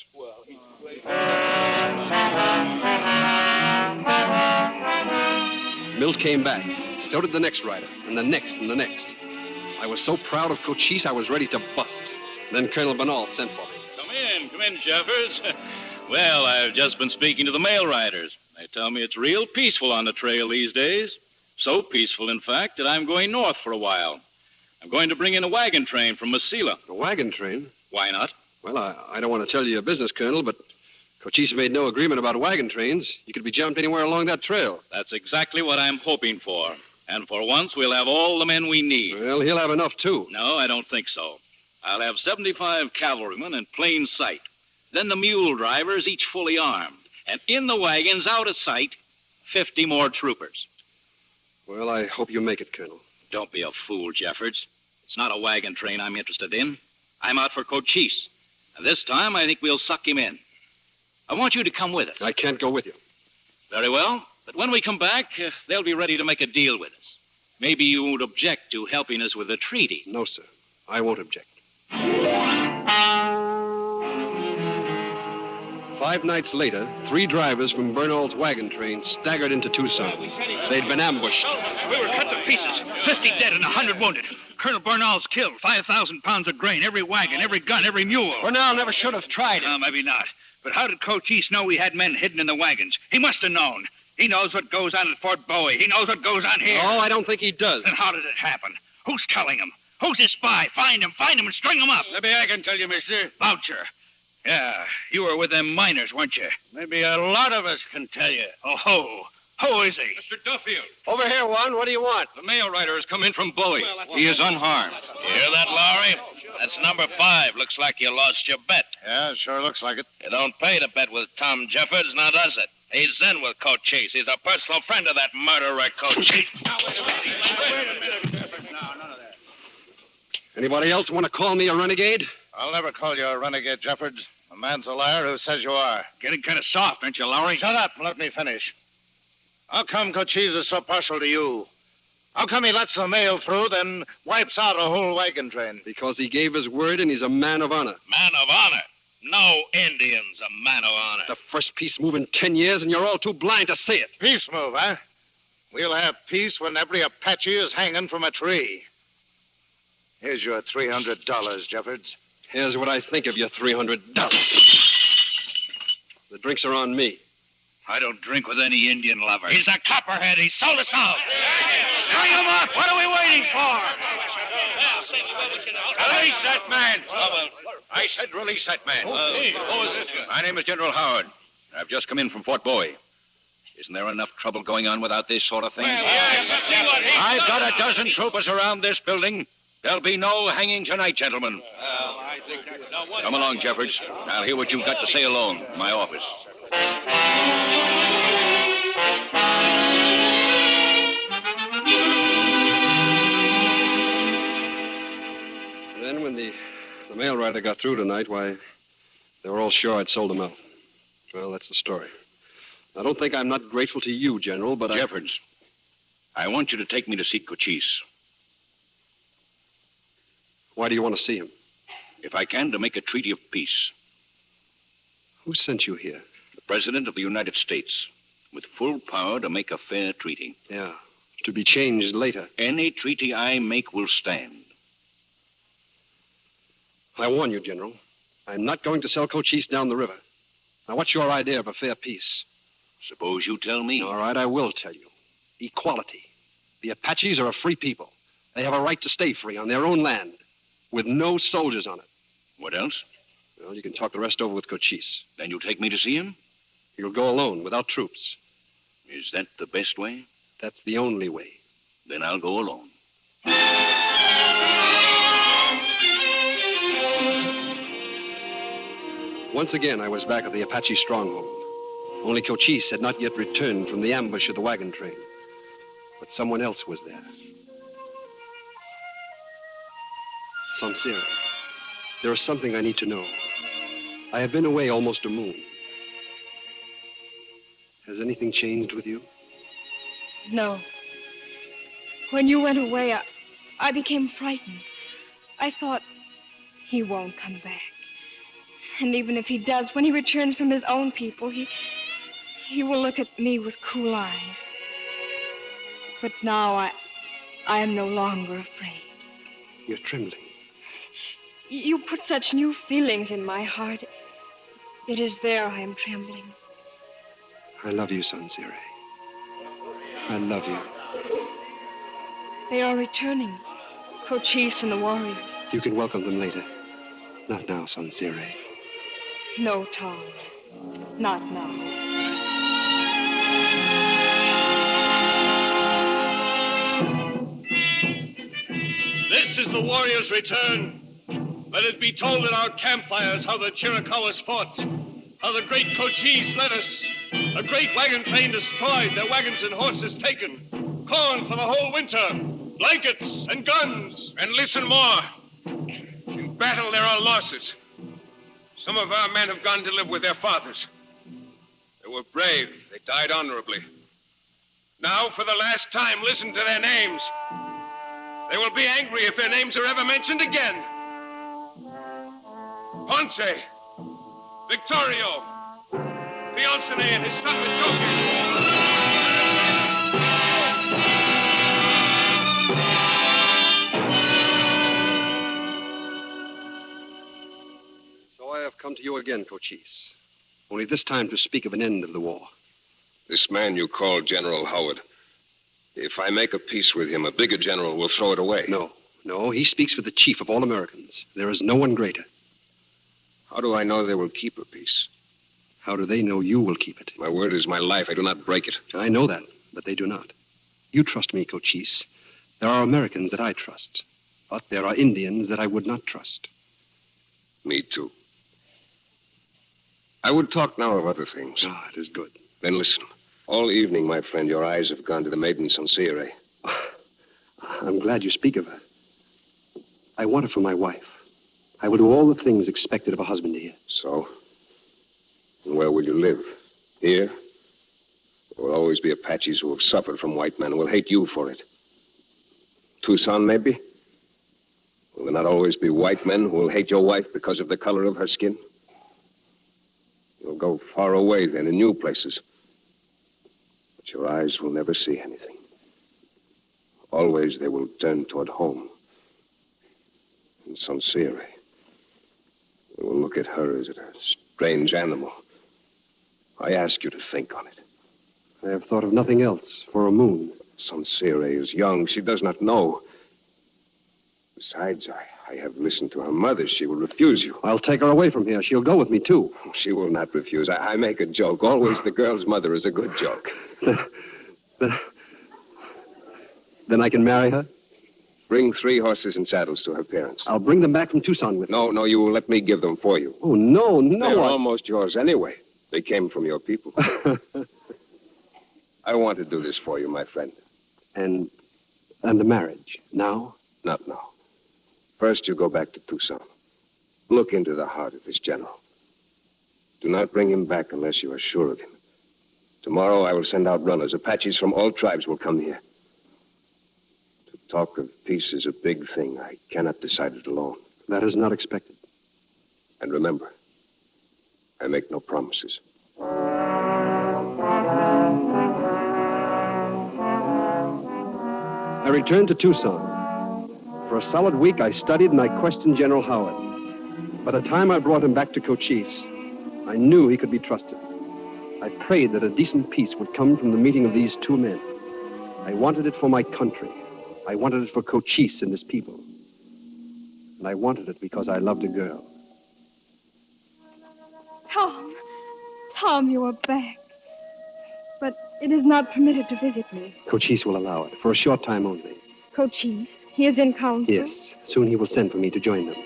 Speaker 3: Milt came back, So did the next rider, and the next, and the next. I was so proud of Cochise, I was ready to bust. Then Colonel Bernal sent for me.
Speaker 5: Come in, Jeffers. Well, I've just been speaking to the mail riders. They tell me it's real peaceful on the trail these days. So peaceful, in fact, that I'm going north for a while. I'm going to bring in a wagon train from Mesilla.
Speaker 3: A wagon train?
Speaker 5: Why not?
Speaker 3: Well, I don't want to tell you your business, Colonel, but Cochise made no agreement about wagon trains. You could be jumped anywhere along that trail.
Speaker 5: That's exactly what I'm hoping for. And for once, we'll have all the men we need.
Speaker 3: Well, he'll have enough, too.
Speaker 5: No, I don't think so. I'll have 75 cavalrymen in plain sight. Then the mule drivers, each fully armed. And in the wagons, out of sight, 50 more troopers.
Speaker 3: Well, I hope you make it, Colonel.
Speaker 5: Don't be a fool, Jeffords. It's not a wagon train I'm interested in. I'm out for Cochise. And this time, I think we'll suck him in. I want you to come with us.
Speaker 3: I can't go with you.
Speaker 5: Very well. But when we come back, they'll be ready to make a deal with us. Maybe you won't object to helping us with the treaty.
Speaker 3: No, sir. I won't object. 5 nights later, 3 drivers from Bernal's wagon train staggered into Tucson. They'd been ambushed.
Speaker 11: We were cut to pieces. 50 dead and 100 wounded. Colonel Bernal's killed. 5,000 pounds of grain, every wagon, every gun, every mule.
Speaker 2: Bernal never should have tried it.
Speaker 11: No, maybe not. But how did Cochise know we had men hidden in the wagons? He must have known. He knows what goes on at Fort Bowie. He knows what goes on here.
Speaker 3: Oh, I don't think he does.
Speaker 11: Then how did it happen? Who's telling him? Who's his spy? Find him and string him up.
Speaker 8: Maybe I can tell you, mister.
Speaker 11: Boucher. Yeah, you were with them miners, weren't you?
Speaker 8: Maybe a lot of us can tell you.
Speaker 11: Oh, who is he?
Speaker 8: Mr. Duffield.
Speaker 2: Over here, Juan. What do you want?
Speaker 8: The mail rider has come in from Bowie.
Speaker 11: He is unharmed.
Speaker 6: You hear that, Lowry? That's number 5. Looks like you lost your bet.
Speaker 8: Yeah, sure looks like it.
Speaker 6: You don't pay to bet with Tom Jeffords, now does it? He's in with Cochise. He's a personal friend of that murderer, Cochise.
Speaker 8: Now, wait a minute. No, none of that.
Speaker 3: Anybody else want to call me a renegade?
Speaker 8: I'll never call you a renegade, Jeffords. A man's a liar who says you are.
Speaker 11: Getting kind of soft, aren't you, Lowry?
Speaker 8: Shut up and let me finish. How come Cochise is so partial to you? How come he lets the mail through, then wipes out a whole wagon train?
Speaker 3: Because he gave his word and he's a man of honor.
Speaker 6: Man of honor? No Indian's a man of honor.
Speaker 3: The first peace move in 10 years, and you're all too blind to see it.
Speaker 8: Peace move, huh? We'll have peace when every Apache is hanging from a tree. Here's your $300, Jeffords.
Speaker 3: Here's what I think of your $300. The drinks are on me.
Speaker 11: I don't drink with any Indian lover.
Speaker 6: He's a copperhead. He sold us out.
Speaker 11: Bring him up! What are we waiting for?
Speaker 8: Release that man.
Speaker 11: I said release that man. Who is this? My name is General Howard. I've just come in from Fort Bowie. Isn't there enough trouble going on without this sort of thing? I've got a dozen troopers around this building. There'll be no hanging tonight, gentlemen. Come along, Jeffords. I'll hear what you've got to say alone in my office.
Speaker 3: Then when the mail rider got through tonight, why, they were all sure I'd sold them out. Well, that's the story. I don't think I'm not grateful to you, General, but
Speaker 11: Jeffords, I want you to take me to see Cochise.
Speaker 3: Why do you want to see him?
Speaker 11: If I can, to make a treaty of peace.
Speaker 3: Who sent you here?
Speaker 11: The President of the United States, with full power to make a fair treaty.
Speaker 3: Yeah, to be changed later.
Speaker 11: Any treaty I make will stand.
Speaker 3: I warn you, General. I'm not going to sell Cochise down the river. Now, what's your idea of a fair peace?
Speaker 11: Suppose you tell me.
Speaker 3: All right, I will tell you. Equality. The Apaches are a free people. They have a right to stay free on their own land, with no soldiers on it.
Speaker 11: What else?
Speaker 3: Well, you can talk the rest over with Cochise.
Speaker 11: Then you'll take me to see him?
Speaker 3: You'll go alone, without troops.
Speaker 11: Is that the best way?
Speaker 3: That's the only way.
Speaker 11: Then I'll go alone.
Speaker 3: Once again, I was back at the Apache stronghold. Only Cochise had not yet returned from the ambush of the wagon train. But someone else was there. Sincere, there is something I need to know. I have been away almost a moon. Has anything changed with you?
Speaker 9: No. When you went away, I became frightened. I thought, he won't come back. And even if he does, when he returns from his own people, he will look at me with cool eyes. But now I am no longer afraid.
Speaker 3: You're trembling.
Speaker 9: You put such new feelings in my heart. It is there I am trembling.
Speaker 3: I love you, Sansire. I love you.
Speaker 9: They are returning. Cochise and the warriors.
Speaker 3: You can welcome them later. Not now, Sansire.
Speaker 9: No, Tom. Not now.
Speaker 12: This is the warriors' return. Let it be told in our campfires how the Chiricahuas fought, how the great Cochise led us. A great wagon train destroyed, their wagons and horses taken. Corn for the whole winter, blankets and guns.
Speaker 7: And listen more. In battle, there are losses. Some of our men have gone to live with their fathers. They were brave. They died honorably. Now, for the last time, listen to their names. They will be angry if their names are ever mentioned again. Ponce, Victorio, Fiancene and his son Machoke.
Speaker 3: So I have come to you again, Cochise. Only this time to speak of an end of the war.
Speaker 7: This man you call General Howard. If I make a peace with him, a bigger general will throw it away.
Speaker 3: No, he speaks for the chief of all Americans. There is no one greater.
Speaker 7: How do I know they will keep a peace?
Speaker 3: How do they know you will keep it?
Speaker 7: My word is my life. I do not break it.
Speaker 3: I know that, but they do not. You trust me, Cochise. There are Americans that I trust, but there are Indians that I would not trust.
Speaker 7: Me too. I would talk now of other things.
Speaker 3: Ah, it is good.
Speaker 7: Then listen. All evening, my friend, your eyes have gone to the maiden Sansire.
Speaker 3: I'm glad you speak of her. I want her for my wife. I will do all the things expected of a husband here.
Speaker 7: So? And where will you live? Here? There will always be Apaches who have suffered from white men and will hate you for it. Tucson, maybe? Will there not always be white men who will hate your wife because of the color of her skin? You'll go far away then, in new places. But your eyes will never see anything. Always they will turn toward home. And Sansire. They will look at her as at a strange animal. I ask you to think on it.
Speaker 3: I have thought of nothing else for a moon.
Speaker 7: Sansire is young. She does not know. Besides, I have listened to her mother. She will refuse you.
Speaker 3: I'll take her away from here. She'll go with me, too.
Speaker 7: She will not refuse. I make a joke. Always the girl's mother is a good joke.
Speaker 3: Then I can marry her?
Speaker 7: Bring 3 horses and saddles to her parents.
Speaker 3: I'll bring them back from Tucson with me.
Speaker 7: No, you will let me give them for you.
Speaker 3: Oh, no.
Speaker 7: They're almost yours anyway. They came from your people. I want to do this for you, my friend.
Speaker 3: And the marriage, now?
Speaker 7: Not now. First, you go back to Tucson. Look into the heart of this general. Do not bring him back unless you are sure of him. Tomorrow, I will send out runners. Apaches from all tribes will come here. To talk of peace is a big thing. I cannot decide it alone.
Speaker 3: That is not expected.
Speaker 7: And remember, I make no promises.
Speaker 3: I returned to Tucson. For a solid week, I studied and I questioned General Howard. By the time I brought him back to Cochise, I knew he could be trusted. I prayed that a decent peace would come from the meeting of these 2 men. I wanted it for my country. I wanted it for Cochise and his people. And I wanted it because I loved a girl.
Speaker 9: Tom, you are back. But it is not permitted to visit me.
Speaker 3: Cochise will allow it, for a short time only.
Speaker 9: Cochise? He is in council?
Speaker 3: Yes. Soon he will send for me to join them.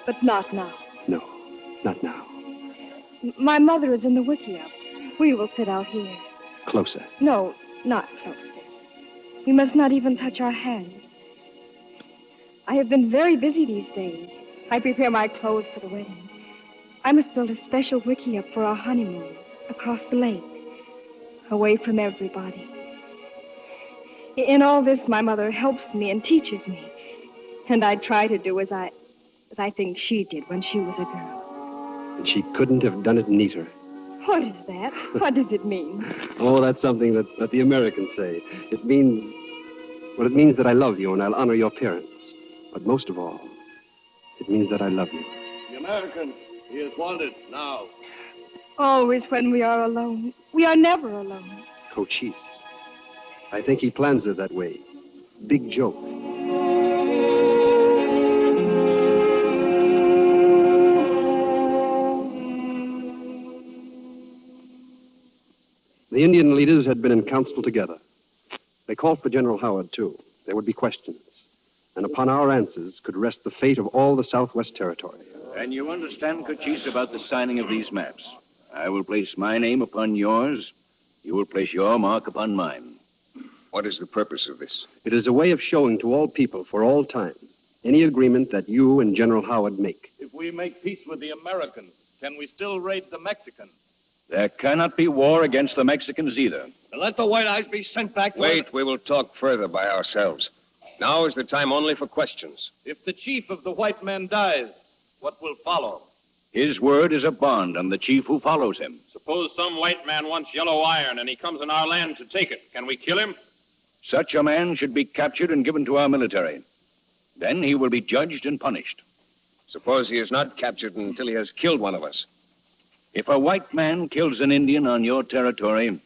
Speaker 9: But not now.
Speaker 3: No, not now.
Speaker 9: My mother is in the wickiup. We will sit out here.
Speaker 3: Closer.
Speaker 9: No, not closer. We must not even touch our hands. I have been very busy these days. I prepare my clothes for the wedding. I must build a special wickiup for our honeymoon across the lake, away from everybody. In all this, my mother helps me and teaches me. And I try to do as I think she did when she was a girl.
Speaker 3: And she couldn't have done it neater.
Speaker 9: What is that? What does it mean?
Speaker 3: Oh, that's something that the Americans say. It means Well, it means that I love you and I'll honor your parents. But most of all, it means that I love you.
Speaker 12: The American, he is wanted now.
Speaker 9: Always when we are alone. We are never alone.
Speaker 3: Cochise. I think he plans it that way. Big joke. The Indian leaders had been in council together. They called for General Howard, too. There would be questions. And upon our answers could rest the fate of all the Southwest Territory.
Speaker 11: And you understand, Cochise, about the signing of these maps. I will place my name upon yours. You will place your mark upon mine.
Speaker 7: What is the purpose of this?
Speaker 3: It is a way of showing to all people for all time any agreement that you and General Howard make.
Speaker 12: If we make peace with the Americans, can we still raid the Mexicans?
Speaker 11: There cannot be war against the Mexicans either.
Speaker 12: Let the White Eyes be sent back.
Speaker 7: Wait, we will talk further by ourselves. Now is the time only for questions.
Speaker 12: If the chief of the white men dies, what will follow?
Speaker 11: His word is a bond on the chief who follows him.
Speaker 12: Suppose some white man wants yellow iron and he comes on our land to take it. Can we kill him?
Speaker 11: Such a man should be captured and given to our military. Then he will be judged and punished.
Speaker 7: Suppose he is not captured until he has killed one of us.
Speaker 11: If a white man kills an Indian on your territory,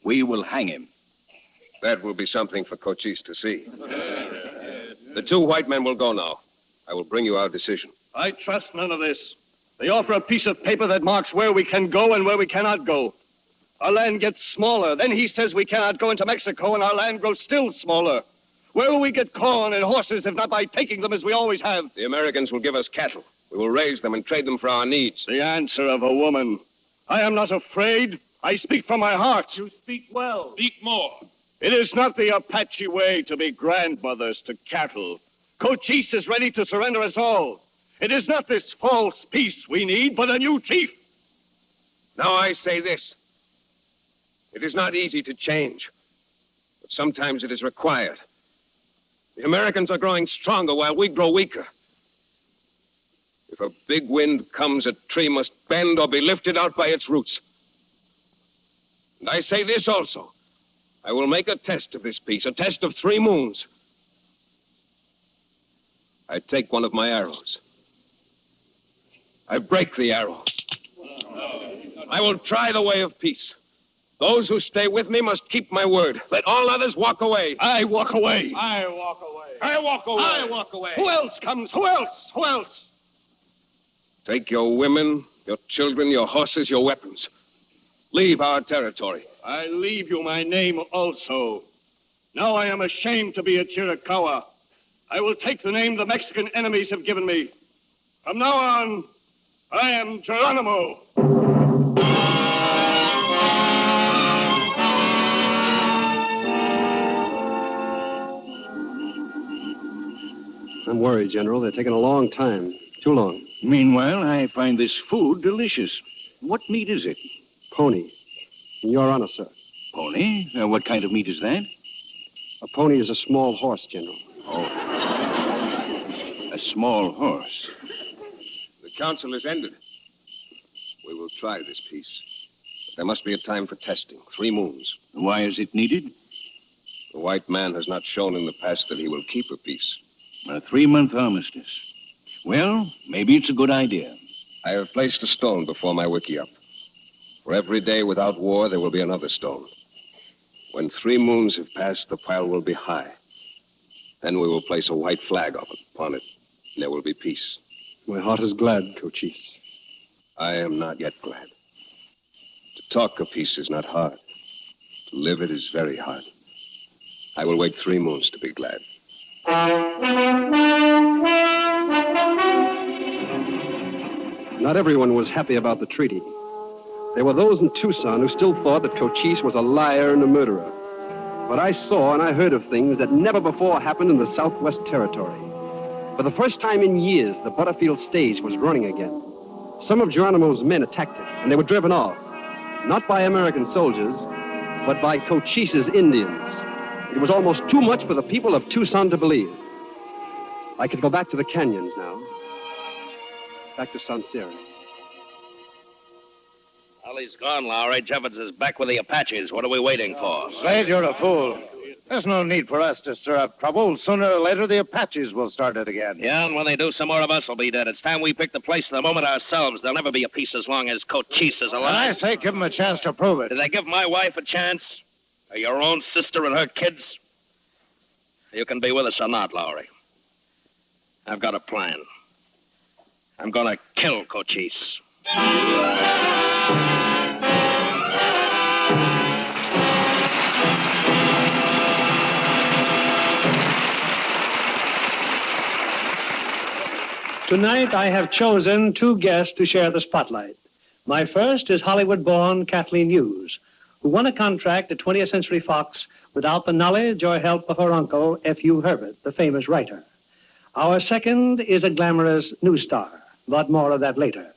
Speaker 11: we will hang him.
Speaker 7: That will be something for Cochise to see. The two white men will go now. I will bring you our decision.
Speaker 12: I trust none of this. They offer a piece of paper that marks where we can go and where we cannot go. Our land gets smaller. Then he says we cannot go into Mexico, and our land grows still smaller. Where will we get corn and horses if not by taking them as we always have?
Speaker 7: The Americans will give us cattle. We will raise them and trade them for our needs.
Speaker 12: The answer of a woman. I am not afraid. I speak from my heart. You speak well. Speak more. It is not the Apache way to be grandmothers to cattle. Cochise is ready to surrender us all. It is not this false peace we need, but a new chief.
Speaker 7: Now I say this. It is not easy to change, but sometimes it is required. The Americans are growing stronger while we grow weaker. If a big wind comes, a tree must bend or be lifted out by its roots. And I say this also. I will make a test of this peace, a test of 3 moons. I take one of my arrows. I break the arrow. I will try the way of peace. Those who stay with me must keep my word. Let all others walk away.
Speaker 12: I walk away.
Speaker 8: I walk away.
Speaker 12: I walk away.
Speaker 8: I walk away.
Speaker 12: Who else comes? Who else? Who else?
Speaker 7: Take your women, your children, your horses, your weapons. Leave our territory.
Speaker 12: I leave you my name also. Now I am ashamed to be a Chiricahua. I will take the name the Mexican enemies have given me. From now on, I am Geronimo.
Speaker 3: I'm worried, General. They're taking a long time. Too long.
Speaker 11: Meanwhile, I find this food delicious. What meat is it?
Speaker 3: Pony. Your Honor, sir.
Speaker 11: Pony? What kind of meat is that?
Speaker 3: A pony is a small horse, General.
Speaker 11: Oh. A small horse.
Speaker 7: The council is ended. We will try this peace. But there must be a time for testing. 3 moons.
Speaker 11: Why is it needed?
Speaker 7: The white man has not shown in the past that he will keep a peace.
Speaker 11: A 3-month armistice. Well, maybe it's a good idea.
Speaker 7: I have placed a stone before my wickiup. For every day without war, there will be another stone. When 3 moons have passed, the pile will be high. Then we will place a white flag upon it, and there will be peace.
Speaker 3: My heart is glad, Cochise.
Speaker 7: I am not yet glad. To talk of peace is not hard. To live it is very hard. I will wait 3 moons to be glad.
Speaker 3: Not everyone was happy about the treaty. There were those in Tucson who still thought that Cochise was a liar and a murderer. But I saw and I heard of things that never before happened in the Southwest Territory. For the first time in years, the Butterfield stage was running again. Some of Geronimo's men attacked it, and they were driven off. Not by American soldiers, but by Cochise's Indians. It was almost too much for the people of Tucson to believe. I could go back to the canyons now. Back to Sanseri.
Speaker 6: Well, he's gone, Lowry. Jeffords is back with the Apaches. What are we waiting for?
Speaker 8: Slade, you're a fool. There's no need for us to stir up trouble. Sooner or later, the Apaches will start it again.
Speaker 6: Yeah, and when they do, some more of us will be dead. It's time we pick the place of the moment ourselves. There'll never be a peace as long as Cochise is alive.
Speaker 8: And I say give them a chance to prove it.
Speaker 6: Did they give my wife a chance? Or your own sister and her kids? You can be with us or not, Lowry. I've got a plan. I'm going to kill Cochise.
Speaker 2: Tonight, I have chosen two guests to share the spotlight. My first is Hollywood-born Kathleen Hughes, who won a contract at 20th Century Fox without the knowledge or help of her uncle, F.U. Herbert, the famous writer. Our second is a glamorous new star, but more of that later.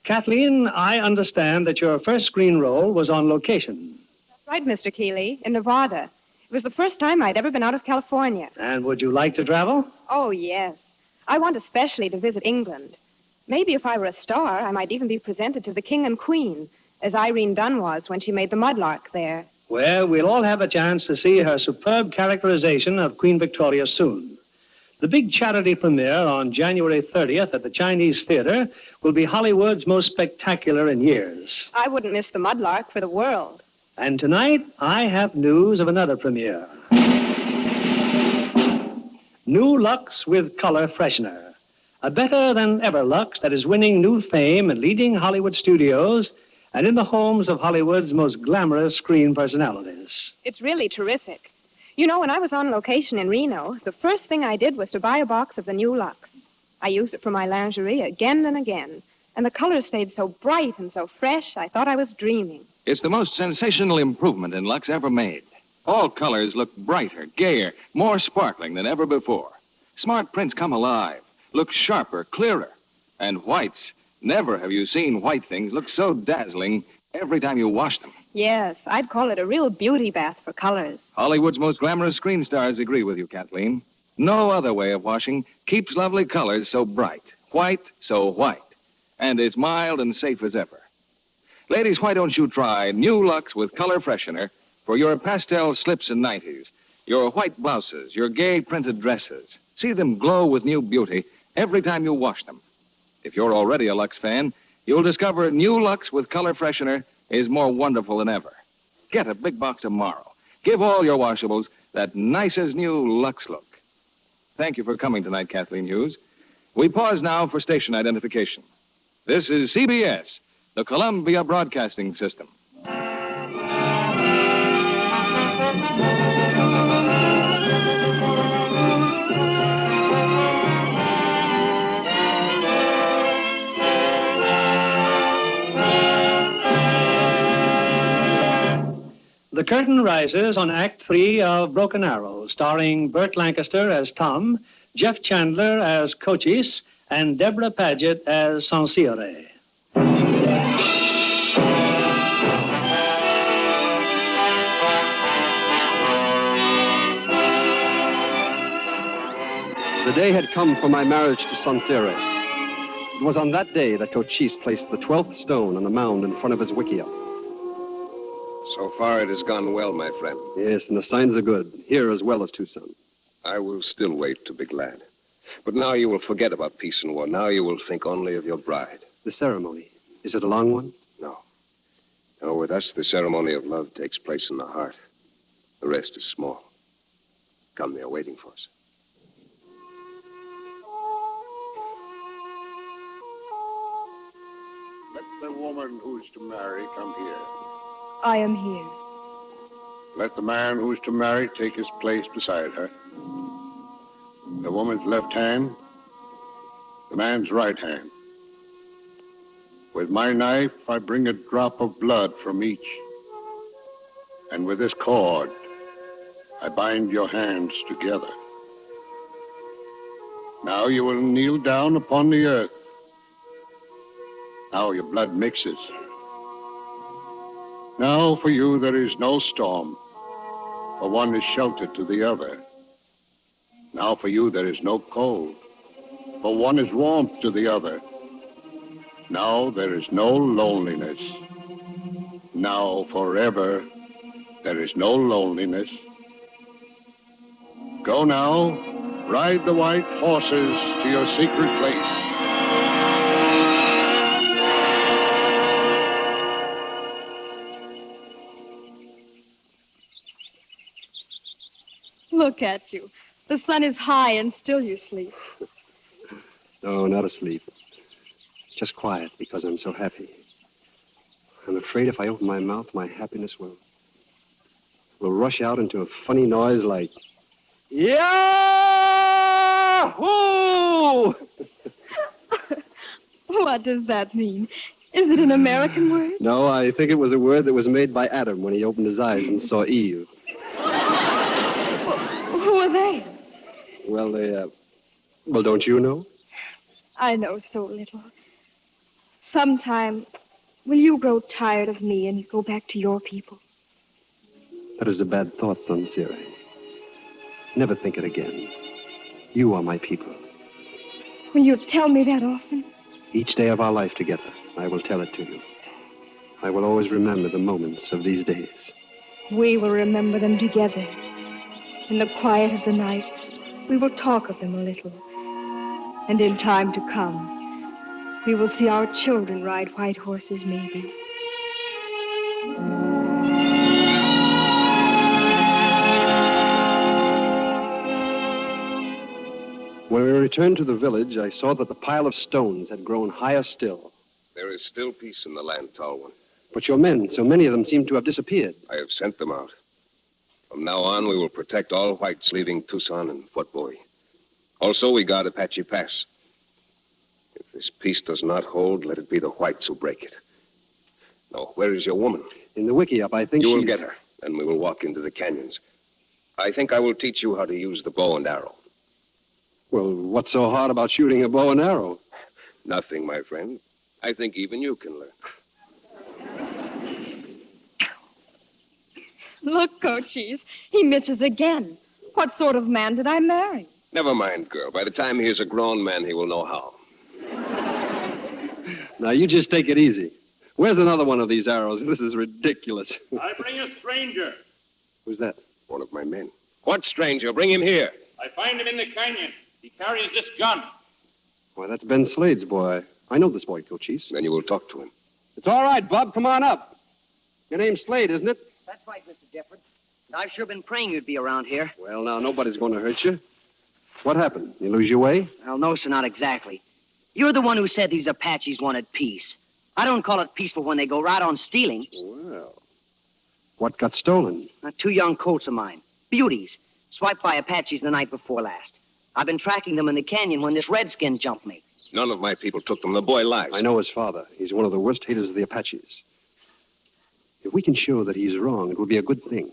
Speaker 2: Kathleen, I understand that your first screen role was on location.
Speaker 10: That's right, Mr. Keeley, in Nevada. It was the first time I'd ever been out of California.
Speaker 2: And would you like to travel?
Speaker 10: Oh, yes. I want especially to visit England. Maybe if I were a star, I might even be presented to the King and Queen, as Irene Dunn was when she made the Mudlark there.
Speaker 2: Well, we'll all have a chance to see her superb characterization of Queen Victoria soon. The big charity premiere on January 30th at the Chinese Theater will be Hollywood's most spectacular in years.
Speaker 10: I wouldn't miss the Mudlark for the world.
Speaker 2: And tonight, I have news of another premiere. New Lux with Color Freshener. A better-than-ever Lux that is winning new fame in leading Hollywood studios and in the homes of Hollywood's most glamorous screen personalities.
Speaker 10: It's really terrific. You know, when I was on location in Reno, the first thing I did was to buy a box of the new Lux. I used it for my lingerie again and again, and the colors stayed so bright and so fresh, I thought I was dreaming.
Speaker 1: It's the most sensational improvement in Lux ever made. All colors look brighter, gayer, more sparkling than ever before. Smart prints come alive, look sharper, clearer. And whites, never have you seen white things look so dazzling every time you wash them.
Speaker 10: Yes, I'd call it a real beauty bath for colors.
Speaker 1: Hollywood's most glamorous screen stars agree with you, Kathleen. No other way of washing keeps lovely colors so bright, white so white, and as mild and safe as ever. Ladies, why don't you try new Lux with Color Freshener for your pastel slips and nighties, your white blouses, your gay printed dresses. See them glow with new beauty every time you wash them. If you're already a Lux fan, you'll discover new Lux with Color Freshener is more wonderful than ever. Get a big box tomorrow. Give all your washables that nice as new Lux look. Thank you for coming tonight, Kathleen Hughes. We pause now for station identification. This is CBS, the Columbia Broadcasting System.
Speaker 2: The curtain rises on Act 3 of Broken Arrow, starring Burt Lancaster as Tom, Jeff Chandler as Cochise, and Deborah Paget as Sansire.
Speaker 3: The day had come for my marriage to Sansire. It was on that day that Cochise placed the 12th stone on the mound in front of his wickiup.
Speaker 7: So far, it has gone well, my friend.
Speaker 3: Yes, and the signs are good, here as well as Tucson.
Speaker 7: I will still wait to be glad. But now you will forget about peace and war. Now you will think only of your bride.
Speaker 3: The ceremony, is it a long one?
Speaker 7: No. No, with us, the ceremony of love takes place in the heart. The rest is small. Come, they're waiting for us.
Speaker 13: Let the woman who's to marry come here.
Speaker 9: I am here.
Speaker 13: Let the man who's to marry take his place beside her. The woman's left hand, the man's right hand. With my knife, I bring a drop of blood from each. And with this cord, I bind your hands together. Now you will kneel down upon the earth. Now your blood mixes. Now for you there is no storm, for one is sheltered to the other. Now for you there is no cold, for one is warmth to the other. Now there is no loneliness. Now forever there is no loneliness. Go now. Ride the white horses to your secret place.
Speaker 9: Look at you. The sun is high and still you sleep.
Speaker 3: No, not asleep. Just quiet because I'm so happy. I'm afraid if I open my mouth, my happiness will rush out into a funny noise like, Yahoo!
Speaker 9: What does that mean? Is it an American word?
Speaker 3: No, I think it was a word that was made by Adam when he opened his eyes and saw Eve.
Speaker 9: Who are they?
Speaker 3: Well, well, don't you know?
Speaker 9: I know so little. Sometime, will you grow tired of me and go back to your people?
Speaker 3: That is a bad thought, Sansire. Never think it again. You are my people.
Speaker 9: Will you tell me that often?
Speaker 3: Each day of our life together, I will tell it to you. I will always remember the moments of these days.
Speaker 9: We will remember them together. In the quiet of the nights, we will talk of them a little. And in time to come, we will see our children ride white horses, maybe.
Speaker 3: When we returned to the village, I saw that the pile of stones had grown higher still.
Speaker 7: There is still peace in the land, tall one.
Speaker 3: But your men, so many of them seem to have disappeared.
Speaker 7: I have sent them out. From now on, we will protect all whites leaving Tucson and Fort Bowie. Also, we guard Apache Pass. If this peace does not hold, let it be the whites who break it. No, where is your woman?
Speaker 3: In the wickiup, I think
Speaker 7: You will get her. Then we will walk into the canyons. I think I will teach you how to use the bow and arrow.
Speaker 3: Well, what's so hard about shooting a bow and arrow?
Speaker 7: Nothing, my friend. I think even you can learn.
Speaker 9: Look, Cochise, he misses again. What sort of man did I marry?
Speaker 7: Never mind, girl. By the time he is a grown man, he will know how.
Speaker 3: Now, you just take it easy. Where's another one of these arrows? This is ridiculous.
Speaker 12: I bring a stranger.
Speaker 3: Who's that?
Speaker 7: One of my men. What stranger? Bring him here.
Speaker 12: I find him in the canyon. He carries this gun.
Speaker 3: Why, that's Ben Slade's boy. I know this boy, Cochise.
Speaker 7: Then you will talk to him.
Speaker 3: It's all right, Bub. Come on up. Your name's Slade, isn't it?
Speaker 14: That's right, Mr. Jefford. I've sure been praying you'd be around here.
Speaker 3: Well, now, nobody's going to hurt you. What happened? You lose your way?
Speaker 14: Well, no, sir, not exactly. You're the one who said these Apaches wanted peace. I don't call it peaceful when they go right on stealing.
Speaker 3: Well, what got stolen?
Speaker 14: 2 young colts of mine. Beauties. Swiped by Apaches the night before last. I've been tracking them in the canyon when this redskin jumped me.
Speaker 7: None of my people took them. The boy lies.
Speaker 3: I know his father. He's one of the worst haters of the Apaches. If we can show that he's wrong, it will be a good thing.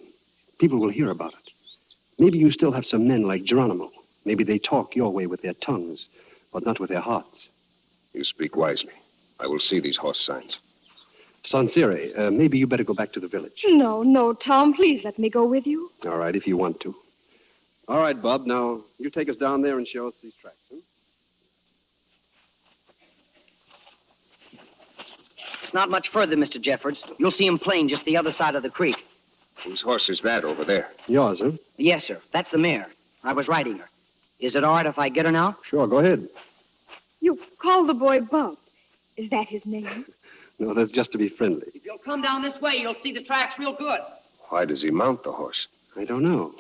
Speaker 3: People will hear about it. Maybe you still have some men like Geronimo. Maybe they talk your way with their tongues, but not with their hearts.
Speaker 7: You speak wisely. I will see these horse signs.
Speaker 3: Sansire, maybe you better go back to the village.
Speaker 9: No, Tom, please let me go with you.
Speaker 3: All right, if you want to. All right, Bub, now you take us down there and show us these tracks, huh?
Speaker 14: It's not much further, Mr. Jeffords. You'll see him plain just the other side of the creek.
Speaker 7: Whose horse is that over there?
Speaker 3: Yours, huh?
Speaker 14: Yes, sir. That's the mare. I was riding her. Is it all right if I get her now?
Speaker 3: Sure, go ahead.
Speaker 9: You call the boy Bub. Is that his name?
Speaker 3: No, that's just to be friendly.
Speaker 14: If you'll come down this way, you'll see the tracks real good.
Speaker 7: Why does he mount the horse?
Speaker 3: I don't know.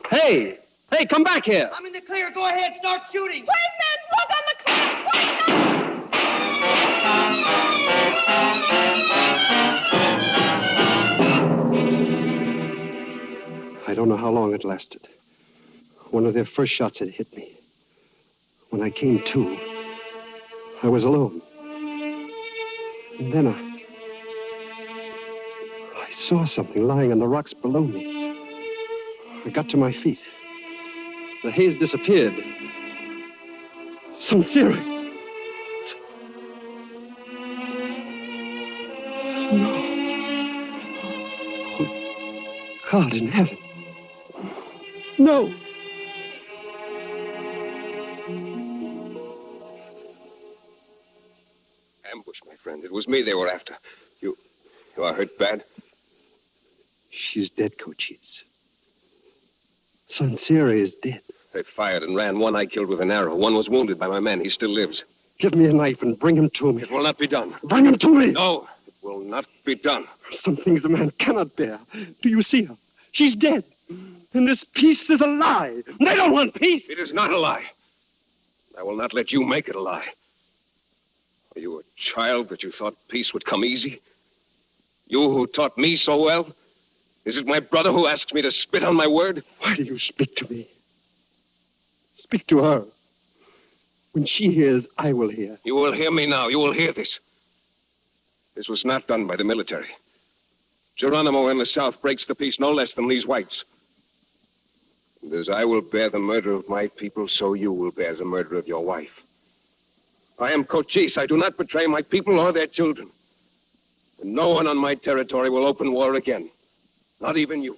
Speaker 3: Hey, come back here.
Speaker 14: I'm in the clear. Go ahead. Start shooting.
Speaker 9: White men, look on the clear. White men!
Speaker 3: I don't know how long it lasted. One of their first shots had hit me. When I came to, I was alone. And then I saw something lying on the rocks below me. I got to my feet. The haze disappeared. Sansire. No. Oh, God in heaven. No.
Speaker 7: Ambush, my friend. It was me they were after. You are hurt bad?
Speaker 3: She's dead, Cochise. Sansiri is dead.
Speaker 7: They fired and ran. One I killed with an arrow. One was wounded by my men. He still lives.
Speaker 3: Give me a knife and bring him to me.
Speaker 7: It will not be done.
Speaker 3: Bring him to me!
Speaker 7: No, it will not be done.
Speaker 3: Some things a man cannot bear. Do you see her? She's dead. And this peace is a lie. And I don't want peace.
Speaker 7: It is not a lie. I will not let you make it a lie. Are you a child that you thought peace would come easy? You who taught me so well? Is it my brother who asks me to spit on my word?
Speaker 3: Why do you speak to me? Speak to her. When she hears, I will hear.
Speaker 7: You will hear me now. You will hear this. This was not done by the military. Geronimo in the South breaks the peace no less than these whites. And as I will bear the murder of my people, so you will bear the murder of your wife. I am Cochise. I do not betray my people or their children. And no one on my territory will open war again. Not even you.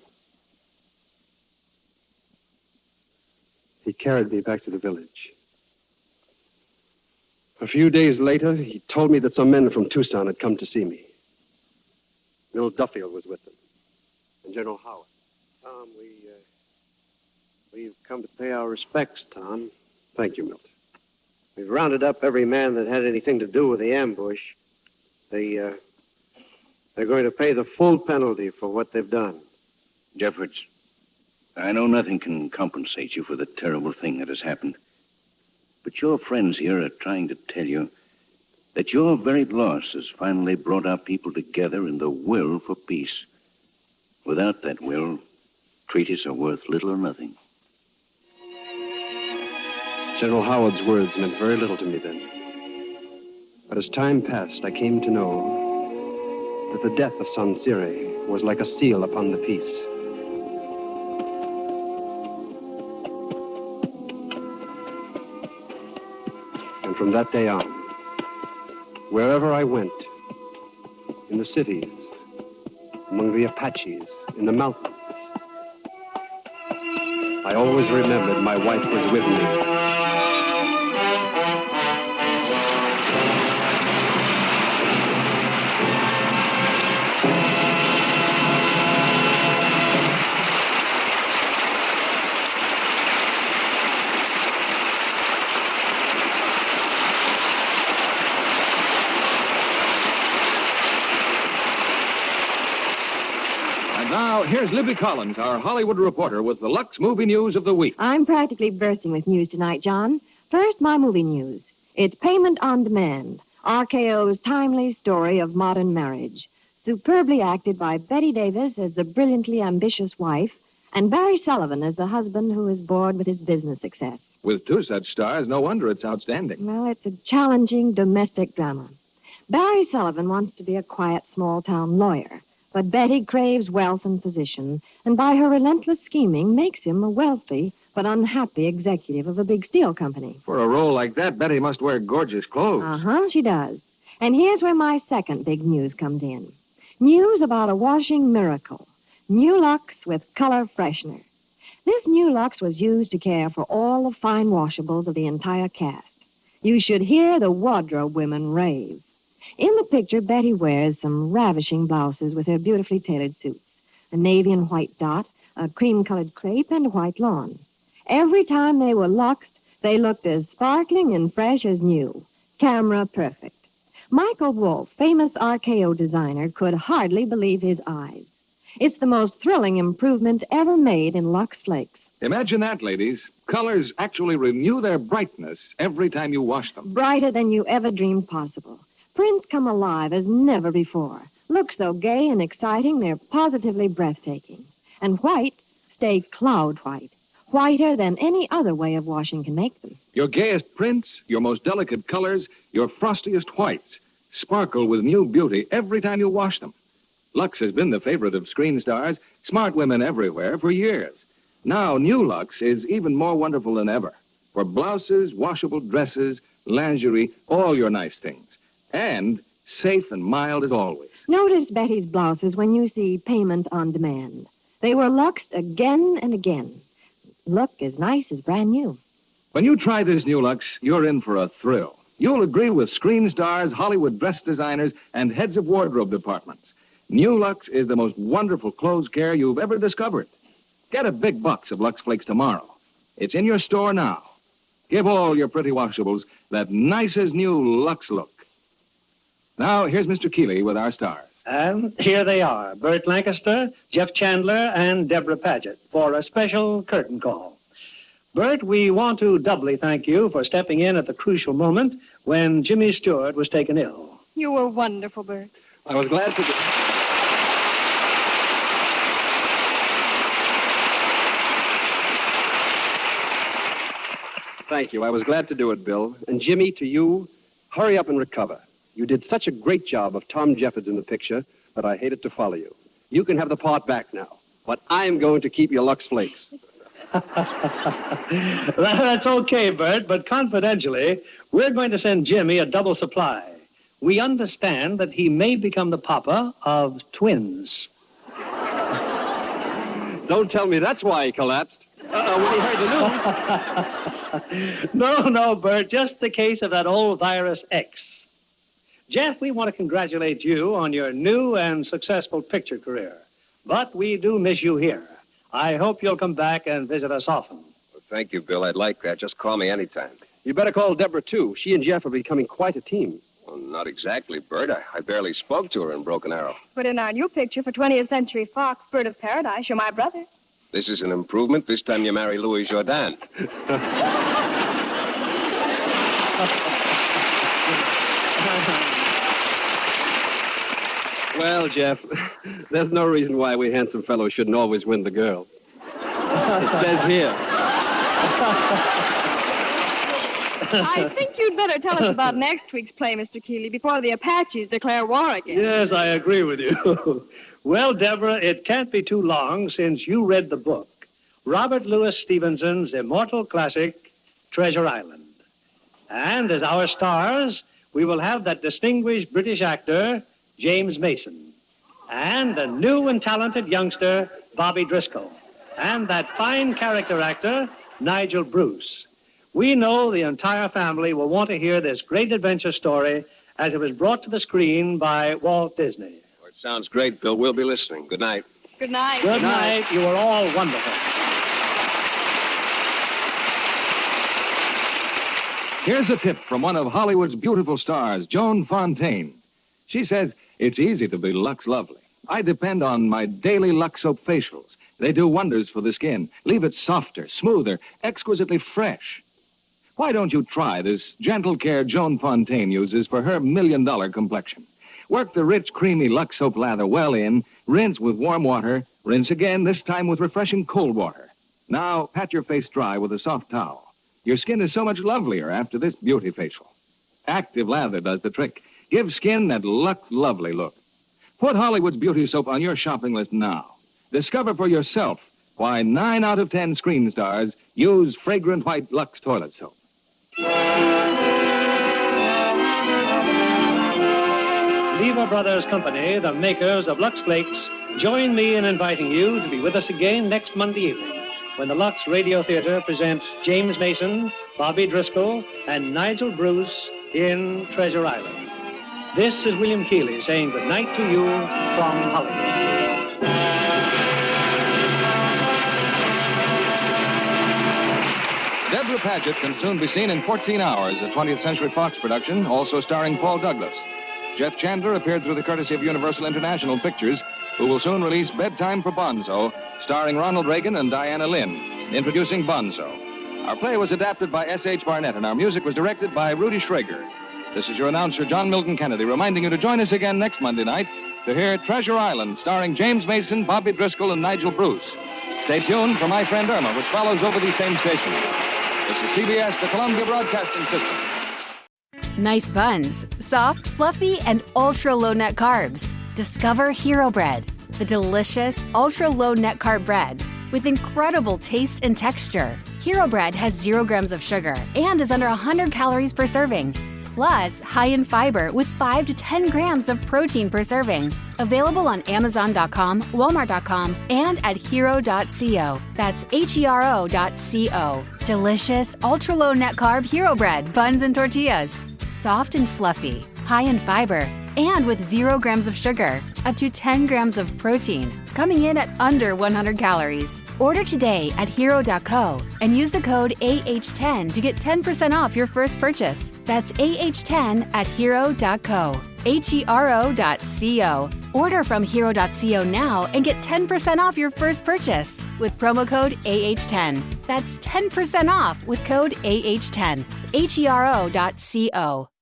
Speaker 3: He carried me back to the village. A few days later, he told me that some men from Tucson had come to see me. Bill Duffield was with them. And General Howard.
Speaker 15: Tom, we've come to pay our respects, Tom.
Speaker 3: Thank you, Milt.
Speaker 15: We've rounded up every man that had anything to do with the ambush. They're going to pay the full penalty for what they've done.
Speaker 11: Jeffords, I know nothing can compensate you for the terrible thing that has happened. But your friends here are trying to tell you that your very loss has finally brought our people together in the will for peace. Without that will, treaties are worth little or nothing.
Speaker 3: General Howard's words meant very little to me then. But as time passed, I came to know that the death of Sansiri was like a seal upon the peace. And from that day on, wherever I went, in the cities, among the Apaches, in the mountains, I always remembered my wife was with me.
Speaker 1: Now, here's Libby Collins, our Hollywood reporter, with the Lux movie news of the week.
Speaker 16: I'm practically bursting with news tonight, John. First, my movie news. It's Payment on Demand, RKO's timely story of modern marriage. Superbly acted by Betty Davis as the brilliantly ambitious wife and Barry Sullivan as the husband who is bored with his business success.
Speaker 1: With two such stars, no wonder it's outstanding.
Speaker 16: Well, it's a challenging domestic drama. Barry Sullivan wants to be a quiet, small-town lawyer. But Betty craves wealth and position, and by her relentless scheming makes him a wealthy but unhappy executive of a big steel company.
Speaker 1: For a role like that, Betty must wear gorgeous clothes.
Speaker 16: Uh-huh, she does. And here's where my second big news comes in. News about a washing miracle. New Lux with color freshener. This New Lux was used to care for all the fine washables of the entire cast. You should hear the wardrobe women rave. In the picture, Betty wears some ravishing blouses with her beautifully tailored suits. A navy and white dot, a cream-colored crepe, and a white lawn. Every time they were luxed, they looked as sparkling and fresh as new. Camera perfect. Michael Wolff, famous RKO designer, could hardly believe his eyes. It's the most thrilling improvement ever made in Lux Flakes.
Speaker 1: Imagine that, ladies. Colors actually renew their brightness every time you wash them.
Speaker 16: Brighter than you ever dreamed possible. Prints come alive as never before. Look so gay and exciting, they're positively breathtaking. And white stay cloud white. Whiter than any other way of washing can make them.
Speaker 1: Your gayest prints, your most delicate colors, your frostiest whites sparkle with new beauty every time you wash them. Lux has been the favorite of screen stars, smart women everywhere, for years. Now, New Lux is even more wonderful than ever. For blouses, washable dresses, lingerie, all your nice things. And safe and mild as always.
Speaker 16: Notice Betty's blouses when you see Payment on Demand. They were luxed again and again. Look as nice as brand new.
Speaker 1: When you try this New Lux, you're in for a thrill. You'll agree with screen stars, Hollywood dress designers, and heads of wardrobe departments. New Lux is the most wonderful clothes care you've ever discovered. Get a big box of Lux Flakes tomorrow. It's in your store now. Give all your pretty washables that nice as new Lux look. Now, here's Mr. Keeley with our stars.
Speaker 2: And here they are, Burt Lancaster, Jeff Chandler, and Deborah Paget, for a special curtain call. Burt, we want to doubly thank you for stepping in at the crucial moment when Jimmy Stewart was taken ill.
Speaker 9: You were wonderful, Burt.
Speaker 3: I was glad to... Thank you. I was glad to do it, Bill. And Jimmy, to you, hurry up and recover. You did such a great job of Tom Jeffords in the picture that I hated to follow you. You can have the part back now, but I'm going to keep your Lux Flakes.
Speaker 2: That's okay, Bert, but confidentially, we're going to send Jimmy a double supply. We understand that he may become the papa of twins.
Speaker 3: Don't tell me that's why he collapsed. When he heard the news.
Speaker 2: No, Bert, just the case of that old virus X. Jeff, we want to congratulate you on your new and successful picture career. But we do miss you here. I hope you'll come back and visit us often.
Speaker 7: Well, thank you, Bill. I'd like that. Just call me anytime.
Speaker 3: You better call Deborah, too. She and Jeff are becoming quite a team.
Speaker 7: Well, not exactly, Bert. I barely spoke to her in Broken Arrow.
Speaker 9: But in our new picture for 20th Century Fox, Bird of Paradise, you're my brother.
Speaker 7: This is an improvement. This time you marry Louis Jourdan.
Speaker 3: Well, Jeff, there's no reason why we handsome fellows shouldn't always win the girl. It says here.
Speaker 9: I think you'd better tell us about next week's play, Mr. Keeley, before the Apaches declare war again.
Speaker 2: Yes, I agree with you. Well, Deborah, it can't be too long since you read the book, Robert Louis Stevenson's immortal classic, Treasure Island. And as our stars, we will have that distinguished British actor, James Mason, and a new and talented youngster, Bobby Driscoll, and that fine character actor, Nigel Bruce. We know the entire family will want to hear this great adventure story as it was brought to the screen by Walt Disney.
Speaker 7: Well, it sounds great, Bill. We'll be listening. Good night.
Speaker 9: Good night.
Speaker 2: Good night. You are all wonderful.
Speaker 1: Here's a tip from one of Hollywood's beautiful stars, Joan Fontaine. She says, it's easy to be Lux lovely. I depend on my daily Lux soap facials. They do wonders for the skin. Leave it softer, smoother, exquisitely fresh. Why don't you try this gentle care Joan Fontaine uses for her $1 million complexion? Work the rich, creamy Lux soap lather well in, rinse with warm water, rinse again, this time with refreshing cold water. Now, pat your face dry with a soft towel. Your skin is so much lovelier after this beauty facial. Active lather does the trick. Give skin that Lux lovely look. Put Hollywood's beauty soap on your shopping list now. Discover for yourself why 9 out of 10 screen stars use fragrant white Lux toilet soap.
Speaker 2: Lever Brothers Company, the makers of Lux Flakes, join me in inviting you to be with us again next Monday evening when the Lux Radio Theater presents James Mason, Bobby Driscoll, and Nigel Bruce in Treasure Island. This is William Keeley saying good night to you from Hollywood.
Speaker 1: Deborah Paget can soon be seen in 14 Hours, a 20th Century Fox production, also starring Paul Douglas. Jeff Chandler appeared through the courtesy of Universal International Pictures, who will soon release Bedtime for Bonzo, starring Ronald Reagan and Diana Lynn, introducing Bonzo. Our play was adapted by S.H. Barnett, and our music was directed by Rudy Schrager. This is your announcer, John Milton Kennedy, reminding you to join us again next Monday night to hear Treasure Island, starring James Mason, Bobby Driscoll, and Nigel Bruce. Stay tuned for My Friend Irma, which follows over these same stations. This is CBS, the Columbia Broadcasting System.
Speaker 17: Nice buns, soft, fluffy, and ultra-low net carbs. Discover Hero Bread, the delicious ultra-low net carb bread with incredible taste and texture. Hero Bread has 0 grams of sugar and is under 100 calories per serving. Plus, high in fiber with 5 to 10 grams of protein per serving. Available on Amazon.com, Walmart.com, and at hero.co. That's HERO.co. Delicious, ultra-low net carb Hero Bread, buns and tortillas. Soft and fluffy, high in fiber, And with 0 grams of sugar, up to 10 grams of protein, coming in at under 100 calories. Order today at hero.co and use the code AH10 to get 10% off your first purchase. That's AH10 at hero.co. HERO.co. Order from hero.co now and get 10% off your first purchase with promo code AH10. That's 10% off with code AH10. HERO.co.